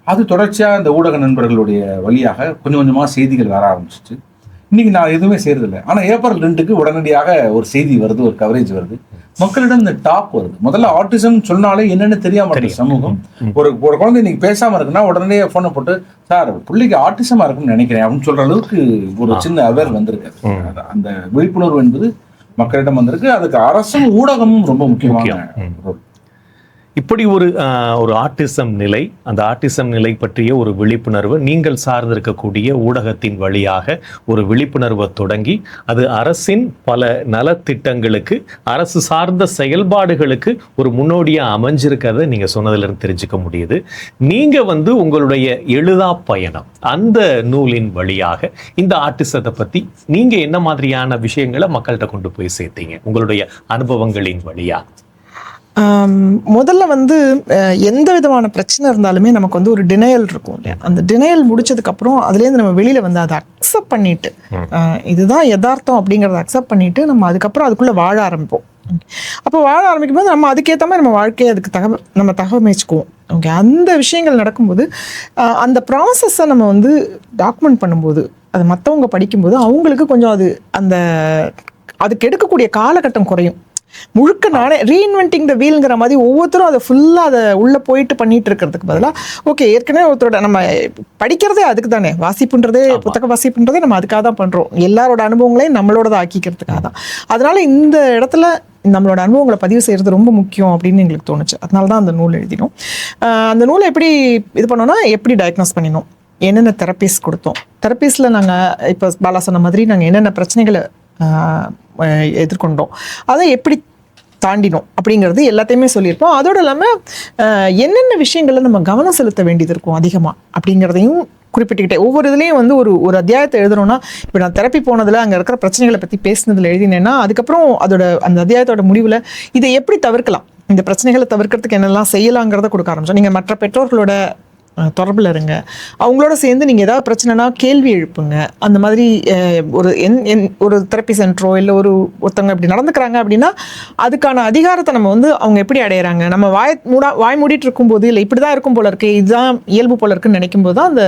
அது தொடர்ச்சியாக இந்த ஊடக நண்பர்களுடைய வழியாக கொஞ்சம் கொஞ்சமாக செய்திகள் வர ஆரம்பிச்சிச்சு. இன்னைக்கு நான் எதுவுமே செய்யறதில்லை. ஆனால் ஏப்ரல் 2க்கு உடனடியாக ஒரு செய்தி வருது, ஒரு கவரேஜ் வருது, மக்களிடம் இந்த டாப் வருது. முதல்ல ஆட்டிசம் சொன்னாலே என்னன்னு தெரியாம இருக்கு சமூகம். ஒரு குழந்தை இன்னைக்கு பேசாம இருக்குன்னா உடனே போனை போட்டு, சார் பிள்ளைக்கு ஆட்டிசமா இருக்குன்னு நினைக்கிறேன் அப்படின்னு சொல்ற அளவுக்கு ஒரு சின்ன அவேர் வந்திருக்கு. அந்த விழிப்புணர்வு என்பது மக்களிடம் வந்திருக்கு. அதுக்கு அரசும் ஊடகமும் ரொம்ப முக்கியமான.
இப்படி ஒரு ஆட்டிசம் நிலை, அந்த ஆட்டிசம் நிலை பற்றிய ஒரு விழிப்புணர்வு நீங்கள் சார்ந்திருக்கக்கூடிய ஊடகத்தின் வழியாக ஒரு விழிப்புணர்வை தொடங்கி அது அரசின் பல நலத்திட்டங்களுக்கு, அரசு சார்ந்த செயல்பாடுகளுக்கு ஒரு முன்னோடியாக அமைஞ்சிருக்கிறத நீங்கள் சொன்னதிலிருந்து தெரிஞ்சுக்க முடியுது. நீங்கள் உங்களுடைய எழுதா பயணம், அந்த நூலின் வழியாக இந்த ஆட்டிசத்தை பற்றி நீங்கள் என்ன மாதிரியான விஷயங்களை மக்கள்கிட்ட கொண்டு போய் சேர்த்தீங்க உங்களுடைய அனுபவங்களின் வழியாக?
முதல்ல எந்த விதமான பிரச்சனை இருந்தாலுமே நமக்கு ஒரு டினையல் இருக்கும் இல்லையா? அந்த டினையல் முடிச்சதுக்கப்புறம் அதுலேருந்து நம்ம வெளியில் அதை அக்செப்ட் பண்ணிட்டு, இதுதான் யதார்த்தம் அப்படிங்கிறத அக்செப்ட் பண்ணிட்டு நம்ம அதுக்கப்புறம் அதுக்குள்ளே வாழ ஆரம்பிப்போம். அப்போ வாழ ஆரம்பிக்கும் போது நம்ம அதுக்கேற்ற மாதிரி நம்ம வாழ்க்கையை அதுக்கு நம்ம தகவமைச்சுக்குவோம். ஓகே, அந்த விஷயங்கள் நடக்கும்போது அந்த ப்ராசஸை நம்ம டாக்குமெண்ட் பண்ணும்போது, அது மற்றவங்க படிக்கும்போது அவங்களுக்கு கொஞ்சம் அதுக்கு எடுக்கக்கூடிய காலகட்டம் குறையும். முழுக்க நானே ரீஇன்வென்டிங் த வீல்ங்கிற மாதிரி ஒவ்வொருத்தரும் அதை ஃபுல்லாக அதை உள்ளே போயிட்டு பண்ணிட்டு இருக்கிறதுக்கு பதிலாக ஓகே ஏற்கனவே ஒருத்தரோட நம்ம படிக்கிறதே அதுக்கு தானே, வாசிப்புன்றதே புத்தக வாசிப்புன்றதே நம்ம அதுக்காக தான் பண்ணுறோம், எல்லாரோட அனுபவங்களையும் நம்மளோட ஆக்கிக்கிறதுக்காக தான். அதனால இந்த இடத்துல நம்மளோட அனுபவங்களை பதிவு செய்கிறது ரொம்ப முக்கியம் அப்படின்னு எங்களுக்கு தோணுச்சு. அதனால தான் அந்த நூல் எழுதினோம். அந்த நூலை எப்படி இது பண்ணோம்னா, எப்படி டயக்னோஸ் பண்ணினோம், என்னென்ன தெரப்பீஸ் கொடுத்தோம், தெரப்பீஸில் நாங்கள் இப்போ பாலா சொன்ன மாதிரி நாங்கள் என்னென்ன பிரச்சனைகளை எதிர்கொண்டோம், அதை எப்படி தாண்டினோம் அப்படிங்கிறது எல்லாத்தையுமே சொல்லியிருப்போம். அதோடு இல்லாமல் என்னென்ன விஷயங்களில் நம்ம கவனம் செலுத்த வேண்டியது இருக்கும் அதிகமாக அப்படிங்கிறதையும் குறிப்பிட்டுக்கிட்டே ஒவ்வொரு இதுலேயும் வந்து ஒரு அத்தியாயத்தை எழுதணும்னா, இப்போ நான் தெரப்பி போனதில் அங்கே இருக்கிற பிரச்சனைகளை பற்றி பேசினதில் எழுதினேன்னா, அதுக்கப்புறம் அந்த அத்தியாயத்தோட முடிவில் இதை எப்படி தவிர்க்கலாம், இந்த பிரச்சனைகளை தவிர்க்கிறதுக்கு என்னெல்லாம் செய்யலாங்கிறத கொடுக்க ஆரம்பிச்சோம். நீங்கள் மற்ற பெற்றோர்களோட தொடர்பில் இருங்க, அவங்களோட சேர்ந்து நீங்கள் ஏதாவது பிரச்சனைனா கேள்வி எழுப்புங்க. அந்த மாதிரி ஒரு தெரப்பி சென்டரோ இல்லை ஒருத்தவங்க இப்படி நடந்துக்கிறாங்க அப்படின்னா அதுக்கான அதிகாரத்தை நம்ம வந்து அவங்க எப்படி அடையிறாங்க, நம்ம வாய் மூடிட்டு இருக்கும்போது இல்லை இப்படி தான் இருக்கும் போல இருக்கு, இதுதான் இயல்பு போல இருக்குன்னு நினைக்கும் போது தான் அந்த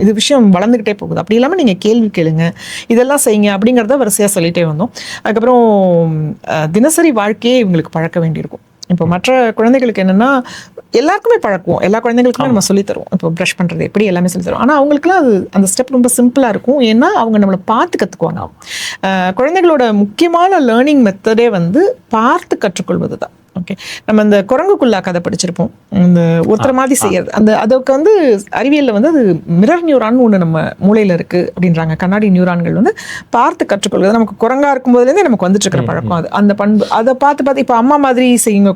இது விஷயம் வளர்ந்துக்கிட்டே போகுது. அப்படி இல்லாமல் நீங்கள் கேள்வி கேளுங்க, இதெல்லாம் செய்யுங்க அப்படிங்கிறத வரிசையாக சொல்லிகிட்டே வந்தோம். அதுக்கப்புறம் தினசரி வாழ்க்கையே இவங்களுக்கு பழக்க வேண்டியிருக்கும். இப்போ மற்ற குழந்தைகளுக்கு என்னென்னா எல்லாருக்குமே பழக்குவோம், எல்லா குழந்தைகளுக்குமே நம்ம சொல்லித் தருவோம், இப்போ ப்ரஷ் பண்ணுறது எப்படி எல்லாமே சொல்லி தருவோம். ஆனால் அவங்களுக்குலாம் அது அந்த ஸ்டெப் ரொம்ப சிம்பிளாக இருக்கும், ஏன்னா அவங்க நம்மளை பார்த்து கற்றுக்குவாங்க. குழந்தைகளோட முக்கியமான லேர்னிங் மெத்தடே வந்து பார்த்து கற்றுக்கொள்வது தான். ஓகே, நம்ம இந்த குரங்குக்குள்ளா கதை படிச்சிருப்போம், இந்த ஒருத்தர் மாதிரி செய்யறது, அதுக்கு வந்து அறிவியலில் வந்து அது மிரர் நியூரான் ஒன்று நம்ம மூளையில் இருக்குது அப்படின்றாங்க. கண்ணாடி நியூரான்கள் வந்து பார்த்து கற்றுக்கொள்வது நமக்கு குரங்கா இருக்கும் போதுலேருந்தே நமக்கு வந்துட்டு இருக்கிற பழக்கம். அது அந்த பண்பு அதை பார்த்து இப்போ அம்மா மாதிரி செய்யுங்க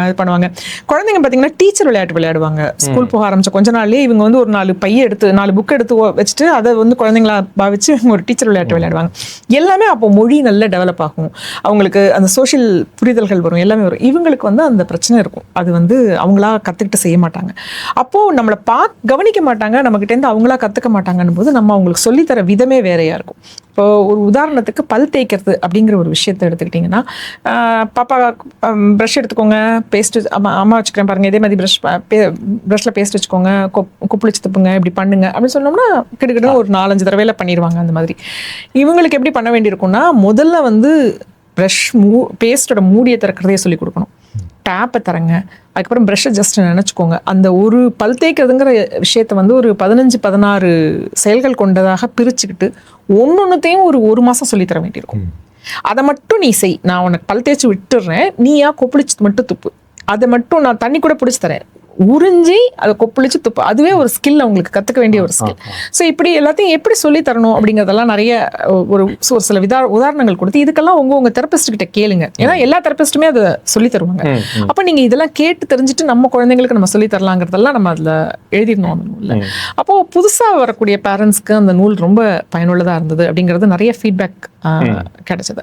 இது பண்ணுவாங்க. குழந்தைங்க பார்த்தீங்கன்னா டீச்சர் விளையாட்டு விளையாடுவாங்க. ஸ்கூல் போக ஆரம்பிச்ச கொஞ்ச நாள்லேயே இவங்க வந்து ஒரு 4 புக் எடுத்து வச்சுட்டு அதை வந்து குழந்தைங்களா பாவிச்சு இவங்க ஒரு டீச்சர் விளையாட்டு விளையாடுவாங்க. எல்லாமே அப்போ மொழி நல்லா டெவலப் ஆகும், அவங்களுக்கு அந்த சோஷியல் புரிதல்கள் வரும், எல்லாமே வரும். இவங்களுக்கு வந்து அந்த பிரச்சனை இருக்கும், அது வந்து அவங்களா கற்றுக்கிட்டு செய்ய மாட்டாங்க. அப்போது நம்மளை கவனிக்க மாட்டாங்க, நம்மகிட்டேருந்து அவங்களா கற்றுக்க மாட்டாங்கன்னு போது நம்ம அவங்களுக்கு சொல்லித்தர விதமே வேறையாக இருக்கும். இப்போ ஒரு உதாரணத்துக்கு பல் தேய்க்கிறது அப்படிங்கிற ஒரு விஷயத்தை எடுத்துக்கிட்டிங்கன்னா, பாப்பா ப்ரஷ் எடுத்துக்கோங்க, பேஸ்ட் அம்மா வச்சுக்கிறேன் பாருங்க, இதே மாதிரி ப்ரஷ்ல பேஸ்ட் வச்சுக்கோங்க, கொப்பளிச்சு துப்புங்க, இப்படி பண்ணுங்க அப்படின்னு சொன்னோம்னா கிட்டத்தட்ட ஒரு 4-5 தடவையில பண்ணிடுவாங்க. அந்த மாதிரி இவங்களுக்கு எப்படி பண்ண வேண்டியிருக்கும்னா, முதல்ல வந்து பேஸ்டோட மூடியை திறக்கிறதே சொல்லி கொடுக்கணும், டேப்பை தரங்க, அதுக்கப்புறம் ப்ரஷ்ஷை ஜஸ்ட் நினச்சிக்கோங்க. அந்த ஒரு பல் தேய்க்கிறதுங்கிற விஷயத்தை வந்து ஒரு 15-16 செயல்கள் கொண்டதாக பிரிச்சுக்கிட்டு ஒன்னொன்னுத்தையும் ஒரு மாதம் சொல்லித்தர வேண்டியிருக்கும். அதை மட்டும் நீ செய், நான் உனக்கு பல் தேய்ச்சி விட்டுடுறேன், நீயா கொப்பளிச்சு மட்டும் துப்பு, அதை மட்டும் நான் தண்ணி கூட பிடிச்சி தரேன், உறிஞ்சி அதை கொப்பளிச்சு துப்பு. அதுவே ஒரு ஸ்கில், அவங்களுக்கு கற்றுக்க வேண்டிய ஒரு ஸ்கில். ஸோ இப்படி எல்லாத்தையும் எப்படி சொல்லி தரணும் அப்படிங்கிறதெல்லாம் நிறைய ஒரு சில உதாரணங்கள் கொடுத்து இதுக்கெல்லாம் உங்கள் தெரபிஸ்ட் கிட்ட கேளுங்க. ஏன்னா எல்லா தெரபிஸ்ட்டுமே அதை சொல்லி தருவாங்க. அப்போ நீங்கள் இதெல்லாம் கேட்டு தெரிஞ்சுட்டு நம்ம குழந்தைங்களுக்கு நம்ம சொல்லி தரலாங்கிறதெல்லாம் நம்ம அதில் எழுதிடணும் அந்த நூலில். அப்போது புதுசாக வரக்கூடிய பேரண்ட்ஸ்க்கு அந்த நூல் ரொம்ப பயனுள்ளதாக இருந்தது அப்படிங்கிறது நிறைய ஃபீட்பேக் கிடைச்சது.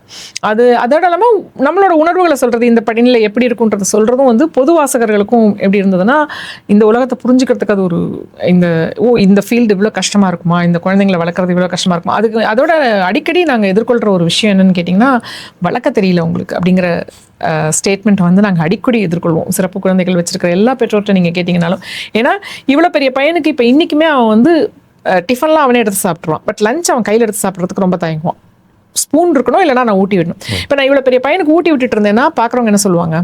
அதோட இல்லாமல் நம்மளோட உணர்வுகளை சொல்கிறது, இந்த படிநிலை எப்படி இருக்குன்றதை சொல்கிறதும் வந்து பொது வாசகர்களுக்கும் எப்படி இருந்ததுன்னா, இந்த உலகத்தை புரிஞ்சுக்கிறதுக்கு அது ஒரு இந்த ஃபீல்டு இவ்வளோ கஷ்டமாக இருக்குமா, இந்த குழந்தைங்களை வளர்க்குறது இவ்வளோ கஷ்டமாக இருக்குமா. அதோட அடிக்கடி நாங்கள் எதிர்கொள்கிற ஒரு விஷயம் என்னன்னு கேட்டிங்கன்னா, வளர்க்க தெரியல உங்களுக்கு அப்படிங்கிற ஸ்டேட்மெண்ட் வந்து நாங்கள் அடிக்கடி எதிர்கொள்வோம். சிறப்பு குழந்தைகள் வச்சிருக்கிற எல்லா பெற்றோர்கிட்ட நீங்கள் கேட்டிங்கனாலும், ஏன்னா இவ்வளோ பெரிய பையனுக்கு இப்போ இன்றைக்குமே அவன் வந்து டிஃபன்லாம் அவனே எடுத்து சாப்பிட்ருவான், பட் லஞ்ச் அவன் கையில் எடுத்து சாப்பிட்றதுக்கு ரொம்ப தயங்குவான். ஸ்பூன் இருக்கணும், இல்லைனா நான் ஊட்டி விடணும். இப்போ நான் இவ்வளோ பெரிய பையனுக்கு ஊட்டி விட்டுட்டு இருந்தேன்னா பார்க்குறவங்க என்ன சொல்லுவாங்க,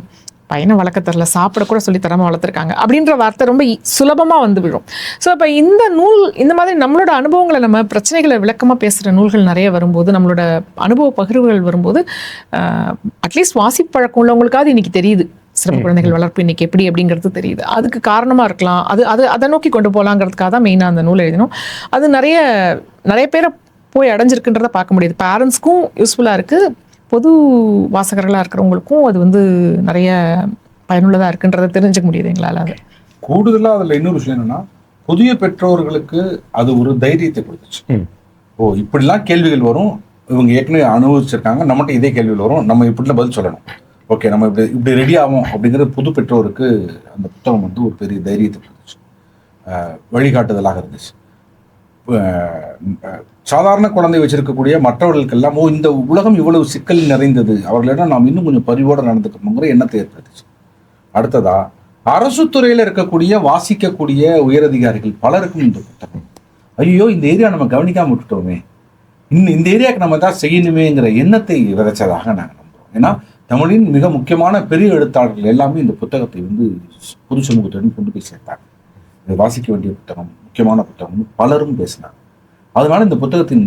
பையனை வளர்க்க தரல, சாப்பிட கூட சொல்லி தராமல் வளர்த்துருக்காங்க அப்படின்ற வார்த்தை ரொம்ப சுலபமாக வந்து விடும். ஸோ இப்போ இந்த நூல் இந்த மாதிரி நம்மளோட அனுபவங்களை, நம்ம பிரச்சனைகளை விளக்கமாக பேசுகிற நூல்கள் நிறைய வரும்போது, நம்மளோட அனுபவ பகிர்வுகள் வரும்போது, அட்லீஸ்ட் வாசிப்பழக்கம் உள்ளவங்களுக்காவது இன்னைக்கு தெரியுது சிறப்பு குழந்தைகள் வளர்ப்பு இன்னைக்கு எப்படி அப்படிங்கிறது தெரியுது. அதுக்கு காரணமாக இருக்கலாம், அதை நோக்கி கொண்டு போகலாங்கிறதுக்காக தான் மெயினாக அந்த நூல் எழுதினோம். அது நிறைய பேரை போய் அடைஞ்சிருக்குன்றத பார்க்க முடியுது. பேரண்ட்ஸ்க்கும் யூஸ்ஃபுல்லாக இருக்குது, பொது வாசகர்களாக இருக்கிறவங்களுக்கும் அது வந்து நிறைய பயனுள்ளதாக இருக்குன்றதை தெரிஞ்சுக்க முடியுது எங்களால். அது
கூடுதலாக அதில் இன்னொரு விஷயம் என்னன்னா, புதிய பெற்றோர்களுக்கு அது ஒரு தைரியத்தை கொடுத்துச்சு. இப்படிலாம் கேள்விகள் வரும், இவங்க ஏற்கனவே அனுபவிச்சிருக்காங்க, நம்மகிட்ட இதே கேள்விகள் வரும், நம்ம இப்படிலாம் பதில் சொல்லணும், ஓகே நம்ம இப்படி ரெடி ஆகும் அப்படிங்கிற புது பெற்றோருக்கு அந்த புத்தகம் வந்து ஒரு பெரிய தைரியத்தை கொடுத்துச்சு, வழிகாட்டுதலாக இருந்துச்சு. சாதாரண குழந்தை வச்சிருக்கக்கூடிய மற்றவர்களுக்கெல்லாம் இந்த உலகம் இவ்வளவு சிக்கல் நிறைந்தது, அவர்களிடம் நாம் இன்னும் கொஞ்சம் பரிவோடு நடந்துக்கணுங்கிற எண்ணத்தை ஏற்படுத்துச்சு. அடுத்ததா, அரசு துறையில் இருக்கக்கூடிய வாசிக்கக்கூடிய உயரதிகாரிகள் பலருக்கும் இந்த புத்தகம், ஐயோ இந்த ஏரியா நம்ம கவனிக்காம விட்டுட்டோமே, இந்த ஏரியாவுக்கு நம்ம தான் செய்யணுமேங்கிற எண்ணத்தை விதைச்சதாக நாங்கள் நம்புகிறோம். ஏன்னா தமிழின் மிக முக்கியமான பெரிய எழுத்தாளர்கள் எல்லாமே இந்த புத்தகத்தை வந்து பொது சமூகத்துடன் கொண்டு போய் சேர்த்தாங்க. இதை வாசிக்க வேண்டிய புத்தகம், முக்கியமான புத்தகம் பலரும் பேசினாங்க. அதனால இந்த புத்தகத்தின்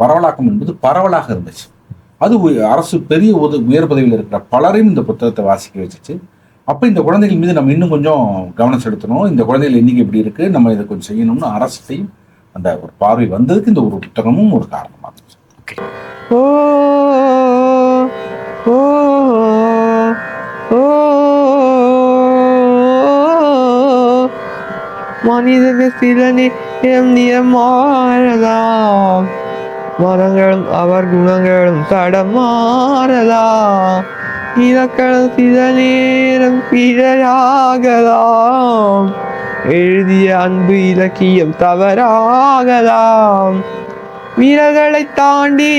பரவலாக்கம் என்பது பரவலாக இருந்துச்சு. அது அரசு பெரிய உயர் பதவியில் இருக்கிற பலரையும் இந்த புத்தகத்தை வாசிக்க வச்சுச்சு. அப்போ இந்த குழந்தைகள் மீது நம்ம இன்னும் கொஞ்சம் கவனம் செலுத்தணும், இந்த குழந்தைகள் எண்ணிக்கை இப்படி இருக்கு, நம்ம இதை கொஞ்சம் செய்யணும்னு அரசையும் அந்த ஒரு பார்வை வந்ததுக்கு இந்த ஒரு புத்தகமும் ஒரு காரணமாக இருந்துச்சு.
ஓ ஓ ஓ மனிதக சில நிறம் மாறலாம், மரங்களும் அவர் குணங்களும் தடமாறலாம், இலக்கணம் சில நேரம் பிழையாகலாம், எழுதிய அன்பு இலக்கியம் தவறாகலாம், வீரர்களை தாண்டி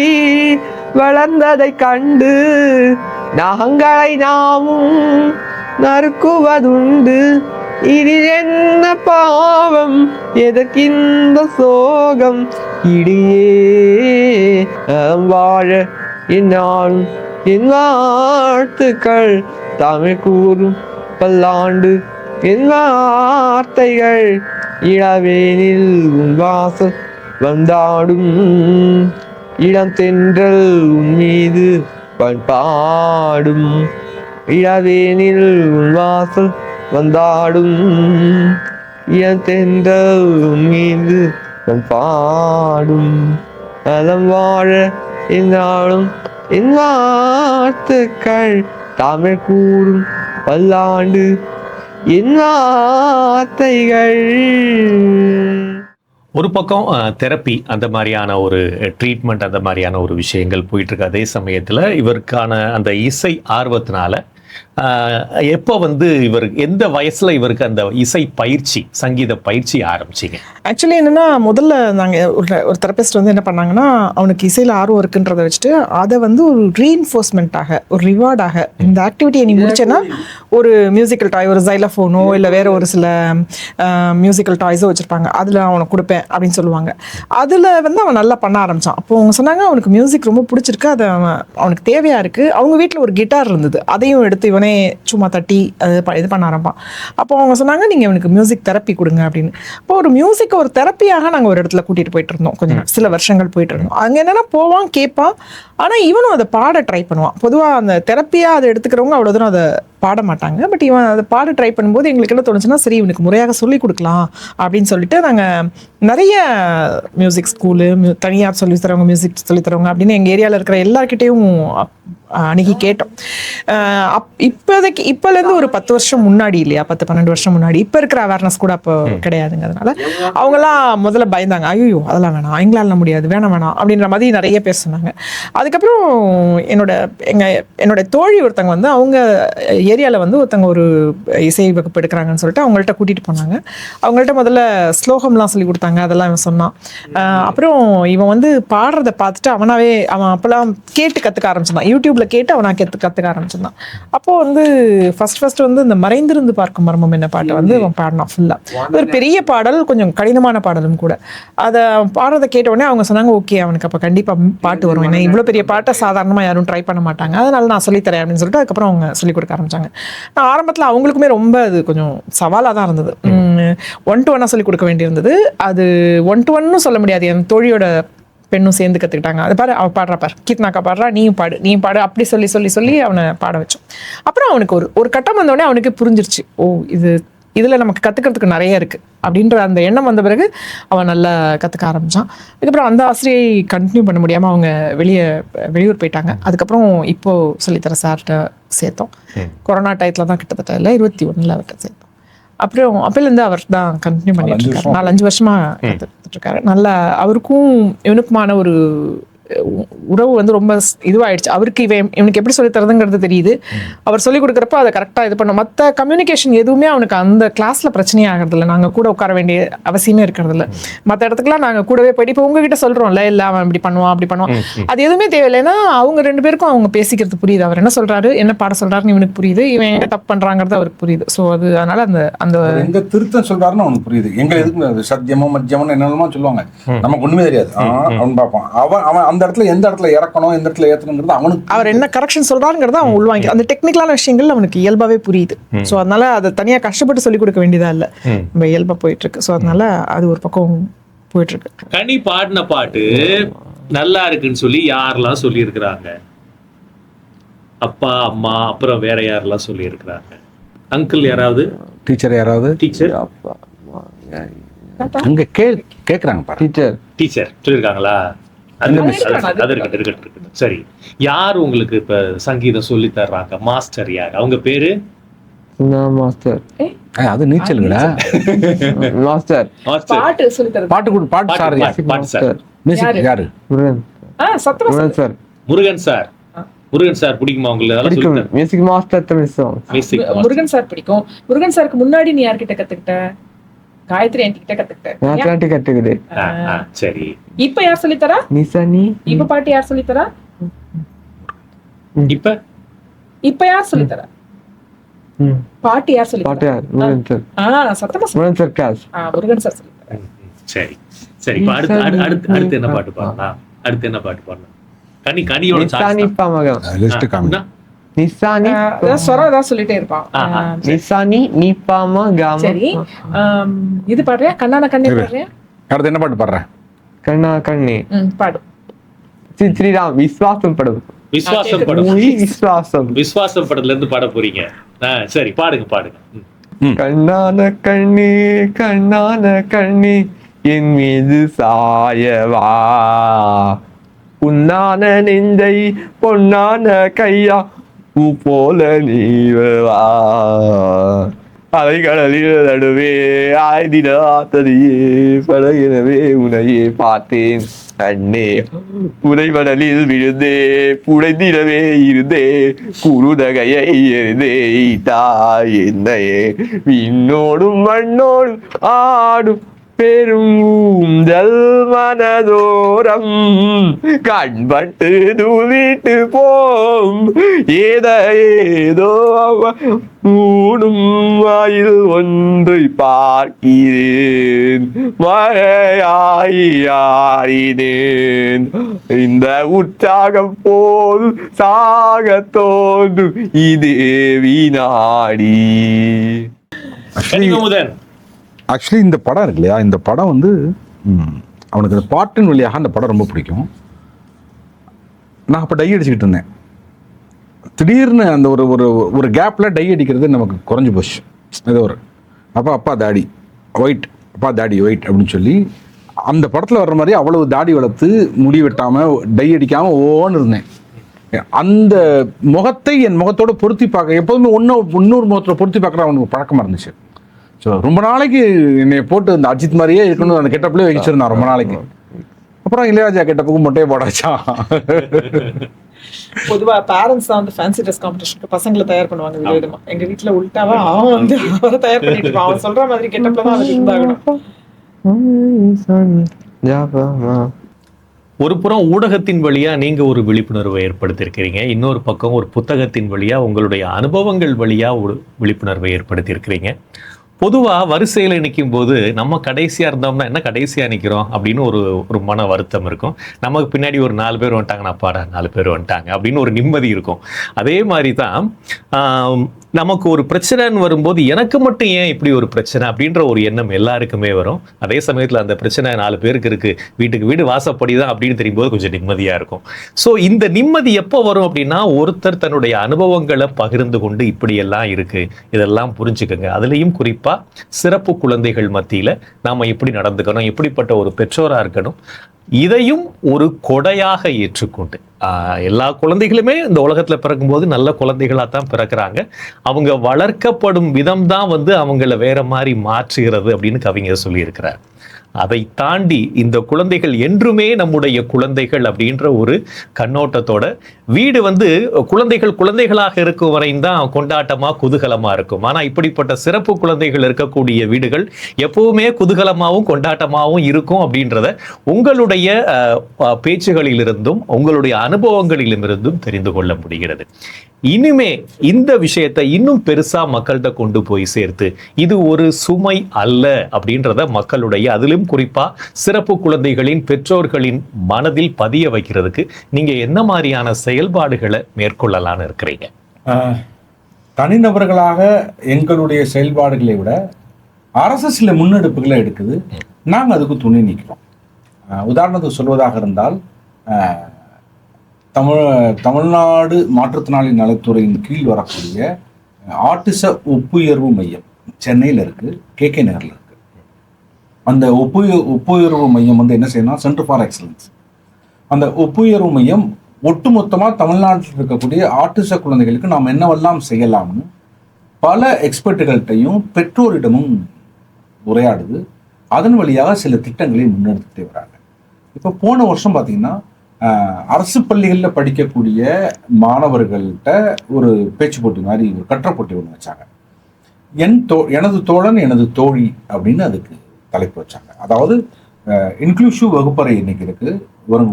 வளர்ந்ததை கண்டு நாங்களை நாமும் நறுக்குவதுண்டு, இது என்ன பாவம் எதற்கிந்த சோகம், இடையே வாழ என்னாலும் என் வாழ்த்துக்கள், தமிழ் கூறும் பல்லாண்டு என் வார்த்தைகள், இளவேனில் உன் வாசல் வந்தாடும், இளம் தென்றல் உன் மீது பண்பாடும், இளவேனில் உன் வாசல் வந்தாடும், இளம் தென்றல் உன் மீது பண்பாடும், நலம் வாழ என்னாலும் என் வார்த்தைகள், தமிழ் கூறும் பல்லாண்டு என் வார்த்தைகள்.
ஒரு பக்கம் தெரப்பி அந்த மாதிரியான ஒரு ட்ரீட்மெண்ட் அந்த மாதிரியான ஒரு விஷயங்கள் போயிட்டு இருக்கு. அதே சமயத்தில் இவருக்கான அந்த இசை ஆர்வத்தினால எப்போ வந்து இவர் எந்த வயசுல இவருக்கு அந்த இசை பயிற்சி, சங்கீத பயிற்சி ஆரம்பிச்சிங்க?
ஆக்சுவலி என்னன்னா, முதல்ல நாங்கள் ஒரு தெரபிஸ்ட் வந்து என்ன பண்ணாங்கன்னா, அவனுக்கு இசையில் ஆர்வம் இருக்குன்றதை வச்சுட்டு அதை வந்து ஒரு ரீஎன்ஃபோர்ஸ்மெண்ட்டாக, ஒரு ரிவார்டாக, இந்த ஆக்டிவிட்டியை நீ முடிச்சேன்னா ஒரு மியூசிக்கல் டாய், ஒரு ஜைலஃபோனோ இல்லை வேற ஒரு சில மியூசிக்கல் டாய்ஸோ வச்சுருப்பாங்க, அதில் அவனுக்கு கொடுப்பேன் அப்படின்னு சொல்லுவாங்க. அதில் வந்து அவன் நல்லா பண்ண ஆரம்பித்தான். அப்போ அவங்க சொன்னாங்க அவனுக்கு மியூசிக் ரொம்ப பிடிச்சிருக்கு, அது அவனுக்கு தேவையாக இருக்குது. அவங்க வீட்டில் ஒரு கிட்டார் இருந்தது, அதையும் எடுத்து இவனே சும்மா தட்டி அது இது பண்ண ஆரம்பிப்பான். அப்போ அவங்க சொன்னாங்க நீங்கள் இவனுக்கு மியூசிக் தெரப்பி கொடுங்க அப்படின்னு. அப்போ ஒரு மியூசிக் ஒரு தெரப்பியாக நாங்கள் ஒரு இடத்துல கூட்டிகிட்டு போயிட்டு இருந்தோம், கொஞ்சம் சில வருஷங்கள் போயிட்டு இருந்தோம். அங்கே என்னென்னா போவான், கேட்பான், ஆனால் இவனும் அதை பாட ட்ரை பண்ணுவான். பொதுவாக அந்த தெரப்பியாக அதை எடுத்துக்கிறவங்க அவ்வளோ தூரம் அதை பாட மாட்டாங்க. பட் இவன் அதை பாட ட்ரை பண்ணும்போது எங்களுக்கு என்ன தோணுச்சுன்னா, சரி இவனுக்கு முறையாக சொல்லிக் கொடுக்கலாம் அப்படின்னு சொல்லிட்டு நாங்கள் நிறைய மியூசிக் ஸ்கூலு, தனியார் சொல்லித்தரவங்க, மியூசிக் சொல்லித்தரவங்க அப்படின்னு எங்கள் ஏரியாவில் இருக்கிற எல்லார்கிட்டையும் அணுகி கேட்டோம். இப்போலேருந்து ஒரு 10 வருஷம் முன்னாடி இல்லையா, 10-12 வருஷம் முன்னாடி, இப்போ இருக்கிற அவேர்னஸ் கூட அப்போ கிடையாதுங்கிறதுனால அவங்கெல்லாம் முதல்ல பயந்தாங்க. ஐயோ அதெல்லாம் வேணாம், எங்களால் முடியாது, வேணாம் அப்படின்ற மாதிரி நிறைய பேர் சொன்னாங்க. அதுக்கப்புறம் என்னோட தோழி ஒருத்தங்க வந்து அவங்க ஏரியாவில் வந்து ஒருத்தங்க ஒரு இசை வகுப்பு எடுக்கிறாங்கன்னு சொல்லிட்டு அவங்கள்ட்ட கூட்டிகிட்டு போனாங்க. அவங்கள்ட்ட முதல்ல ஸ்லோகம்லாம் சொல்லி கொடுத்தாங்க, அதெல்லாம் இவன் சொன்னான். அப்புறம் இவன் வந்து பாடுறதை பார்த்துட்டு அவன் அப்போல்லாம் கேட்டு கற்றுக்க ஆரம்பிச்சிருந்தான், யூடியூப்பில் கேட்டு அவனா கற்றுக்க ஆரம்பிச்சிருந்தான். அப்போது வந்து ஃபர்ஸ்ட் வந்து இந்த மறைந்திருந்து பார்க்கும் மர்மம் என்ன பாட்டை வந்து அவன் பாடினான் ஃபுல்லாக. ஒரு பெரிய பாடல், கொஞ்சம் கடினமான பாடலும் கூட. அதை பாடுறதை கேட்ட உடனே அவங்க சொன்னாங்க ஓகே அவனுக்கு அப்போ கண்டிப்பாக பாட்டு வரும், ஏன்னா இவ்வளோ பெரிய பாட்டை சாதாரணமாக யாரும் ட்ரை பண்ண மாட்டாங்க, அதனால நான் சொல்லித்தரேன் அப்படின்னு சொல்லிட்டு அதுக்கப்புறம் அவங்க சொல்லிக் கொடுக்க ஆரம்பிச்சாங்க. நான் ஆரம்பத்தில் அவங்களுக்குமே ரொம்ப அது கொஞ்சம் சவாலாக தான் இருந்தது. 1-to-1 சொல்லிக் கொடுக்க வேண்டியிருந்தது. அது 1-to-1 சொல்ல முடியாது, என் தோழியோட பெண்ணும் சேர்ந்து கற்றுக்கிட்டாங்க. அது பாரு அவள் பாடுறா, பாரு கீர்த்தனாக்கா பாடுறா, நீயும் பாடு அப்படி சொல்லி அவனை பாட வச்சோம். அப்புறம் அவனுக்கு ஒரு கட்டம் வந்தோடனே அவனுக்கு புரிஞ்சிருச்சு, ஓ இதில் நமக்கு கற்றுக்கிறதுக்கு நிறைய இருக்குது அப்படின்ற அந்த எண்ணம் வந்த பிறகு அவன் நல்லா கற்றுக்க ஆரம்பித்தான். அதுக்கப்புறம் அந்த ஆசிரியை கண்டினியூ பண்ண முடியாமல் அவங்க வெளியூர் போயிட்டாங்க. அதுக்கப்புறம் இப்போது சொல்லித்தர சார்கிட்ட சேர்த்தோம். கொரோனா டயத்தில் தான் கிட்டத்தட்ட இல்லை 21 அவர்கிட்ட சேர்த்தோம். அப்புறம் அப்போலேருந்து அவர் தான் கண்டினியூ பண்ணிட்டு இருக்காரு. 4-5 வருஷமாக கற்றுட்டு இருக்காரு. நல்லா அவருக்கும் இவனுக்குமான ஒரு உறவு வந்து ரொம்ப இதுவாகிடுச்சு. அவருக்கு இவனுக்கு எப்படி சொல்லி தரதுங்கிறது தெரியுது. அவர் சொல்லிக் கொடுக்குறப்ப அதை கரெக்டாக இது பண்ணோம். மற்ற கம்யூனிகேஷன் எதுவுமே அவனுக்கு அந்த கிளாஸில் பிரச்சனையே ஆகிறதில்ல. நாங்கள் கூட உட்கார வேண்டிய அவசியமே இருக்கிறதில்ல. மற்ற இடத்துக்குலாம் நாங்கள் கூடவே போயிட்டு இப்போ உங்ககிட்ட சொல்கிறோம்ல, இல்லை அவன் இப்படி பண்ணுவான் அப்படி பண்ணுவான், அது எதுவுமே தேவையில்லைன்னா அவங்க 2 பேருக்கும் அவங்க பேசிக்கிறது புரியுது. அவர் என்ன சொல்கிறாரு, என்ன பாட சொல்கிறாருன்னு இவனுக்கு புரியுது, இவன் என்ன தப்பு பண்ணுறாங்கிறது அவருக்கு புரியுது. ஸோ அது அதனால அந்த
எங்க திருத்தம் சொல்கிறாருன்னு அவனுக்கு புரியுது. எங்களை எதுக்கு சத்தியமோ மத்தியமோ என்னென்னமோ சொல்லுவாங்க, நமக்கு ஒன்றுமே தெரியாது. அவன் பார்ப்பான், அவன் அந்த இடத்துல எந்த இடத்துல இறக்கணும் எந்த இடத்துல ஏற்றணுங்கிறது அவனுக்கு
அவர் என்ன கரெக்ஷன் சொல்றாருங்கிறத அவன் உள்வாங்கி அந்த டெக்னிக்கலான விஷயங்கள் அவனுக்கு இயல்பாவே புரியுது. ஸோ அதனால அதை தனியா கஷ்டப்பட்டு சொல்லிக் கொடுக்க வேண்டியதா இல்லை, நம்ம இயல்பா போயிட்டு இருக்கு. ஸோ அதனால அது ஒரு பக்கம் போயிட்டு இருக்கு.
கனி பாடின பாட்டு நல்லா இருக்குன்னு சொல்லி யாரெல்லாம் சொல்லி இருக்கிறாங்க? அப்பா அம்மா அப்புறம் வேற யாரெல்லாம் சொல்லி இருக்கிறாங்க? அங்கிள் யாராவது?
டீச்சர் யாராவது?
டீச்சர்
அப்பா அம்மா,
அங்க கேக்குறாங்க பாரு.
டீச்சர் சொல்லியிருக்காங்களா? அது இருக்கட்டும். சரி, யார் உங்களுக்கு இப்ப சங்கீதம் சொல்லி தர்றாங்க? மாஸ்டர் யார்? அவங்க பேரு?
மாஸ்டர்.
அது நீச்சல்களா?
மாஸ்டர்
பாட்டு சொல்லி தரது.
பாட்டு சார். மியூசிக் யாரு?
முருகன் சார்.
முருகன் சார் பிடிக்குமா உங்களுக்கு?
மியூசிக் மாஸ்டர்
முருகன் சார் பிடிக்கும். முருகன் சாருக்கு முன்னாடி நீ யார்கிட்ட கத்துக்கிட்ட? காயத்ரி என்கிட்ட
கத்துக்கிட்டு.
சரி,
இப்ப யார் சொல்லி தரா?
நிசானி.
இப்ப பாட்டு யார் சொல்லி தரா? இப்ப யார் சொல்லி தரா? பாட்டு யார் சொல்லி தரா?
முருகன் சார்.
சத்தமா
Murugan sir class.
Murugan sir சொல்லி தரா.
சரி சரி, இப்ப அடுத்து என்ன பாட்டு பாடலாம்? கனியோட
நிசானி பாமகம்.
லிஸ்ட் காமி.
நிசானி
ஸ்வரம் தான் சொல்லிட்டே இருப்பான்.
நிசானி நீ பாமா காமா.
சரி, இது பாடுறியா? கண்ணான கண்ணே பாடுறியா?
அடுத்து என்ன பாட்டு பாடுற?
கண்ணா கண்ணே
பாடு.
ஸ்ரீராம் விஸ்வாசம் படம்.
விஸ்வாசம் படத்துல இருந்து பாட போறீங்க. சரி, பாடுங்க.
கண்ணான கண்ணே கண்ணான கண்ணே என் மீது சாயவா, உன்னான நெஞ்சை பொன்னான கையா பூ போல நீவா, அலைகடலில் நடுவே ஆய்திடாத்ததையே பழகினவே உனையே பார்த்தேன் அண்ணே, புதைவடலில் விழுந்தே புடைந்திடவே இருந்தே குருதகையை எரிந்தே ஈட்டாய் என்னையே, விண்ணோடும் மண்ணோடும் ஆடும் பெரும் ஊஞ்சல் மனதோரம் கண்பட்டு தூவிட்டு போம் ஏதோ மூடும் வாயில் ஒன்றை பார்க்கிறேன் மழையாயினேன் இந்த உற்சாகம் போல் சாக தோன்றும் இதே வினாடி.
ஆக்சுவலி இந்த படம் இருக்கு இல்லையா, இந்த படம் வந்து அவனுக்கு அந்த பாட்டின் வழியாக அந்த படம் ரொம்ப பிடிக்கும். நான் அப்போ டை அடிச்சுக்கிட்டு இருந்தேன். திடீர்னு அந்த ஒரு ஒரு ஒரு கேப்பில் டை அடிக்கிறது நமக்கு குறைஞ்சி போச்சு. ஏதோ ஒரு அப்பா தாடி ஒயிட், அப்பா தாடி ஒயிட் அப்படின்னு சொல்லி அந்த படத்தில் வர்ற மாதிரி அவ்வளவு தாடி வளர்த்து முடி வெட்டாமல் டை அடிக்காமல் ஓன்னு இருந்தேன். அந்த முகத்தை என் முகத்தோட பொருத்தி பார்க்க எப்போதுமே இன்னொரு முகத்தில் பொருத்தி பார்க்குற அவனுக்கு பழக்கமாக இருந்துச்சு. ஸோ ரொம்ப நாளைக்கு என்னை போட்டு இந்த அஜித் மாதிரியே இருக்கணும் அந்த கெட்டப்லேயே வச்சிருந்தான் ரொம்ப நாளைக்கு. அப்புறம் இளையராஜா கெட்டப்புக்கு மொட்டையை போடாச்சான்.
பொதுவா பேரண்ட்ஸ் தான் வந்து ஃபேன்சி ட்ரெஸ் காம்படிஷனுக்கு பசங்களை தயார் பண்ணுவாங்க விதவிதமா. எங்க வீட்டுல உள்டாவா அவன் வந்து அவரை தயார் பண்ணிட்டு இருப்பான். அவன் சொல்ற மாதிரி கெட்டப்ல தான் அவனுக்கு இருந்தாகணும்.
ஒரு புறம் ஊடகத்தின் வழியா நீங்க ஒரு விழிப்புணர்வை ஏற்படுத்தியிருக்கிறீங்க, இன்னொரு பக்கம் ஒரு புத்தகத்தின் வழியா உங்களுடைய அனுபவங்கள் வழியா ஒரு விழிப்புணர்வை ஏற்படுத்தியிருக்கிறீங்க. பொதுவாக வரிசையில் நிற்கும் போது நம்ம கடைசியாக இருந்தோம்னா என்ன கடைசியாக நிற்கிறோம் அப்படின்னு ஒரு மன வருத்தம் இருக்கும். நமக்கு பின்னாடி ஒரு 4 பேர் வந்துட்டாங்க, அப்பாடா 4 பேர் வந்துட்டாங்க அப்படின்னு ஒரு நிம்மதி இருக்கும். அதே மாதிரி தான் நமக்கு ஒரு பிரச்சனைன்னு வரும்போது எனக்கு மட்டும் ஏன் இப்படி ஒரு பிரச்சனை அப்படின்ற ஒரு எண்ணம் எல்லாருக்குமே வரும். அதே சமயத்தில் அந்த பிரச்சனை 4 பேருக்கு இருக்குது, வீட்டுக்கு வீடு வாசப்படி தான் அப்படின்னு தெரியும்போது கொஞ்சம் நிம்மதியாக இருக்கும். ஸோ இந்த நிம்மதி எப்போ வரும் அப்படின்னா ஒருத்தர் தன்னுடைய அனுபவங்களை பகிர்ந்து கொண்டு இப்படியெல்லாம் இருக்குது இதெல்லாம் புரிஞ்சுக்கங்க. அதுலேயும் குறிப்பாக சிறப்பு குழந்தைகள் மத்தியில் நாம் எப்படி நடந்துக்கணும், எப்படிப்பட்ட ஒரு பெற்றோராக இருக்கணும், இதையும் ஒரு கொடையாக ஏற்றுக்கொண்டு எல்லா குழந்தைகளுமே இந்த உலகத்தில் பிறக்கும்போது நல்ல குழந்தைகளாக தான் பிறக்கிறாங்க. அவங்க வளர்க்கப்படும் விதம் தான் வந்து அவங்கள வேற மாதிரி மாற்றுகிறது அப்படின்னு கவிஞர் சொல்லியிருக்கிறார். அதை தாண்டி இந்த குழந்தைகள் என்றுமே நம்முடைய குழந்தைகள் அப்படின்ற ஒரு கண்ணோட்டத்தோட வீடு வந்து குழந்தைகளாக இருக்கும் வரையும் தான் கொண்டாட்டமாக குதூகலமாக இருக்கும். ஆனால் இப்படிப்பட்ட சிறப்பு குழந்தைகள் இருக்கக்கூடிய வீடுகள் எப்பவுமே குதூகலமாகவும் கொண்டாட்டமாகவும் இருக்கும் அப்படின்றத உங்களுடைய பேச்சுகளிலிருந்தும் உங்களுடைய அனுபவங்களிலிருந்தும் தெரிந்து கொள்ள முடிகிறது. இனிமே இந்த விஷயத்தை இன்னும் பெருசா மக்கள்கிட்ட கொண்டு போய் சேர்த்து இது ஒரு சுமை அல்ல அப்படின்றத மக்களுடைய, அதிலும் குறிப்பா சிறப்பு குழந்தைகளின் பெற்றோர்களின் மனதில் பதிய வைக்கிறதுக்கு நீங்க என்ன மாதிரியான செயல்பாடுகளை மேற்கொள்ளலாம்னு இருக்கிறீங்க?
தனிநபர்களாக எங்களுடைய செயல்பாடுகளை விட அரசு சில முன்னெடுப்புகளை எடுக்குது. நாங்கள் அதுக்கு துணை நிற்கிறோம். உதாரணத்துக்கு சொல்வதாக இருந்தால், தமிழ்நாடு மாற்றுத்திறனாளி நலத்துறையின் கீழ் வரக்கூடிய ஆட்டிச ஒப்புயர்வு மையம் சென்னையில் இருக்குது, KK நகரில் இருக்குது. அந்த ஒப்புயர்வு மையம் வந்து என்ன செய்யணும், சென்டர் ஃபார் எக்ஸலன்ஸ். அந்த ஒப்புயர்வு மையம் ஒட்டுமொத்தமாக தமிழ்நாட்டில் இருக்கக்கூடிய ஆட்டிச குழந்தைகளுக்கு நாம் என்னவெல்லாம் செய்யலாம்னு பல எக்ஸ்பர்ட்டுகள்கிட்டையும் பெற்றோரிடமும் உரையாடுது. அதன் வழியாக சில திட்டங்களை முன்னெடுத்துட்டே வராங்க. இப்போ போன வருஷம் பார்த்தீங்கன்னா அரசு பள்ளிகளில் படிக்கக்கூடிய மாணவர்கள்ட்ட ஒரு பேச்சு போட்டி மாதிரி ஒரு கட்டுரை போட்டி ஒன்று வச்சாங்க. எனது தோழன் எனது தோழி அப்படின்னு அதுக்கு தலைப்பு வச்சாங்க. அதாவது இன்க்ளூசிவ் வகுப்பறை இன்னைக்கு இருக்கு,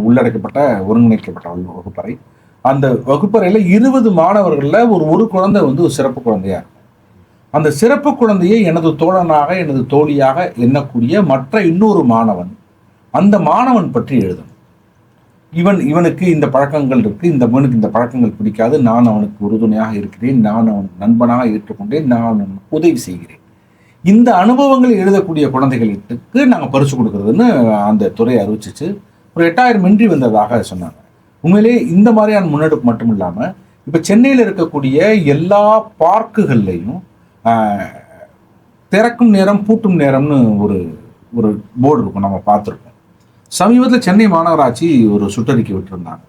உள்ளடக்கப்பட்ட ஒருங்கிணைக்கப்பட்ட வகுப்பறை. அந்த வகுப்பறையில் 20 மாணவர்களில் ஒரு குழந்தை வந்து ஒரு சிறப்பு குழந்தையா இருக்கும். அந்த சிறப்பு குழந்தையை எனது தோழனாக எனது தோழியாக எண்ணக்கூடிய மற்ற இன்னொரு மாணவன் அந்த மாணவன் பற்றி எழுதணும். இவனுக்கு இந்த பழக்கங்கள் இருக்கு, இவனுக்கு இந்த பழக்கங்கள் பிடிக்காது, நான் அவனுக்கு உறுதுணையாக இருக்கிறேன், நான் அவனுக்கு நண்பனாக ஏற்றுக்கொண்டேன், நான் அவனுக்கு உதவி செய்கிறேன். இந்த அனுபவங்களை எழுதக்கூடிய குழந்தைகளுக்கு நாங்கள் பரிசு கொடுக்கறதுன்னு அந்த துறை அறிவிச்சிச்சு. ஒரு 8000 மின்றி வந்ததாக சொன்னாங்க. உண்மையிலே இந்த மாதிரியான முன்னெடுப்பு மட்டும் இல்லாமல் இப்போ சென்னையில் இருக்கக்கூடிய எல்லா பார்க்குகள்லையும் திறக்கும் நேரம் பூட்டும் நேரம்னு ஒரு போர்டு இருக்கும், நம்ம பார்த்துருக்கோம். சமீபத்தில் சென்னை மாநகராட்சி ஒரு சுற்றறிக்கை விட்டுருந்தாங்க.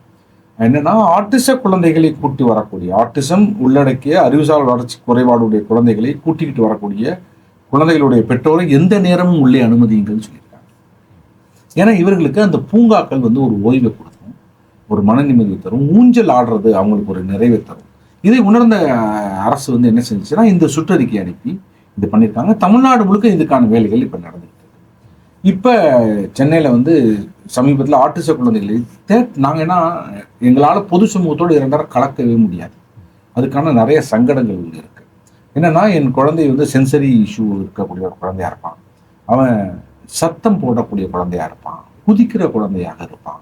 என்னன்னா, ஆட்டிச குழந்தைகளை கூட்டி வரக்கூடிய, ஆட்டிசம் உள்ளடக்கிய அறிவுசார் வளர்ச்சி குறைபாடுடைய குழந்தைகளை கூட்டிக்கிட்டு வரக்கூடிய குழந்தைகளுடைய பெற்றோரை எந்த நேரமும் உள்ளே அனுமதிங்கன்னு சொல்லியிருக்காங்க. ஏன்னா இவர்களுக்கு அந்த பூங்காக்கள் வந்து ஒரு ஓய்வை கொடுக்கும், ஒரு மன நிம்மதியை தரும், ஊஞ்சல் ஆடுறது அவங்களுக்கு ஒரு நிறைவை தரும். இதை உணர்ந்த அரசு வந்து என்ன செஞ்சுச்சுன்னா இந்த சுற்றறிக்கை அனுப்பி இது பண்ணியிருக்காங்க. தமிழ்நாடு முழுக்க இதுக்கான வேலைகள் இப்போ நடந்துட்டு இருக்கு. இப்போ சென்னையில் வந்து சமீபத்தில் ஆட்டிச குழந்தைகளை நாங்கள் ஏன்னா எங்களால் பொது சமூகத்தோடு 2 கலக்கவே முடியாது. அதுக்கான நிறைய சங்கடங்கள் இருக்கு. என்னன்னா, என் குழந்தை வந்து சென்சரி இஷ்யூ இருக்கக்கூடிய ஒரு குழந்தையா இருப்பான், அவன் சத்தம் போடக்கூடிய குழந்தையா இருப்பான், குதிக்கிற குழந்தையாக இருப்பான்,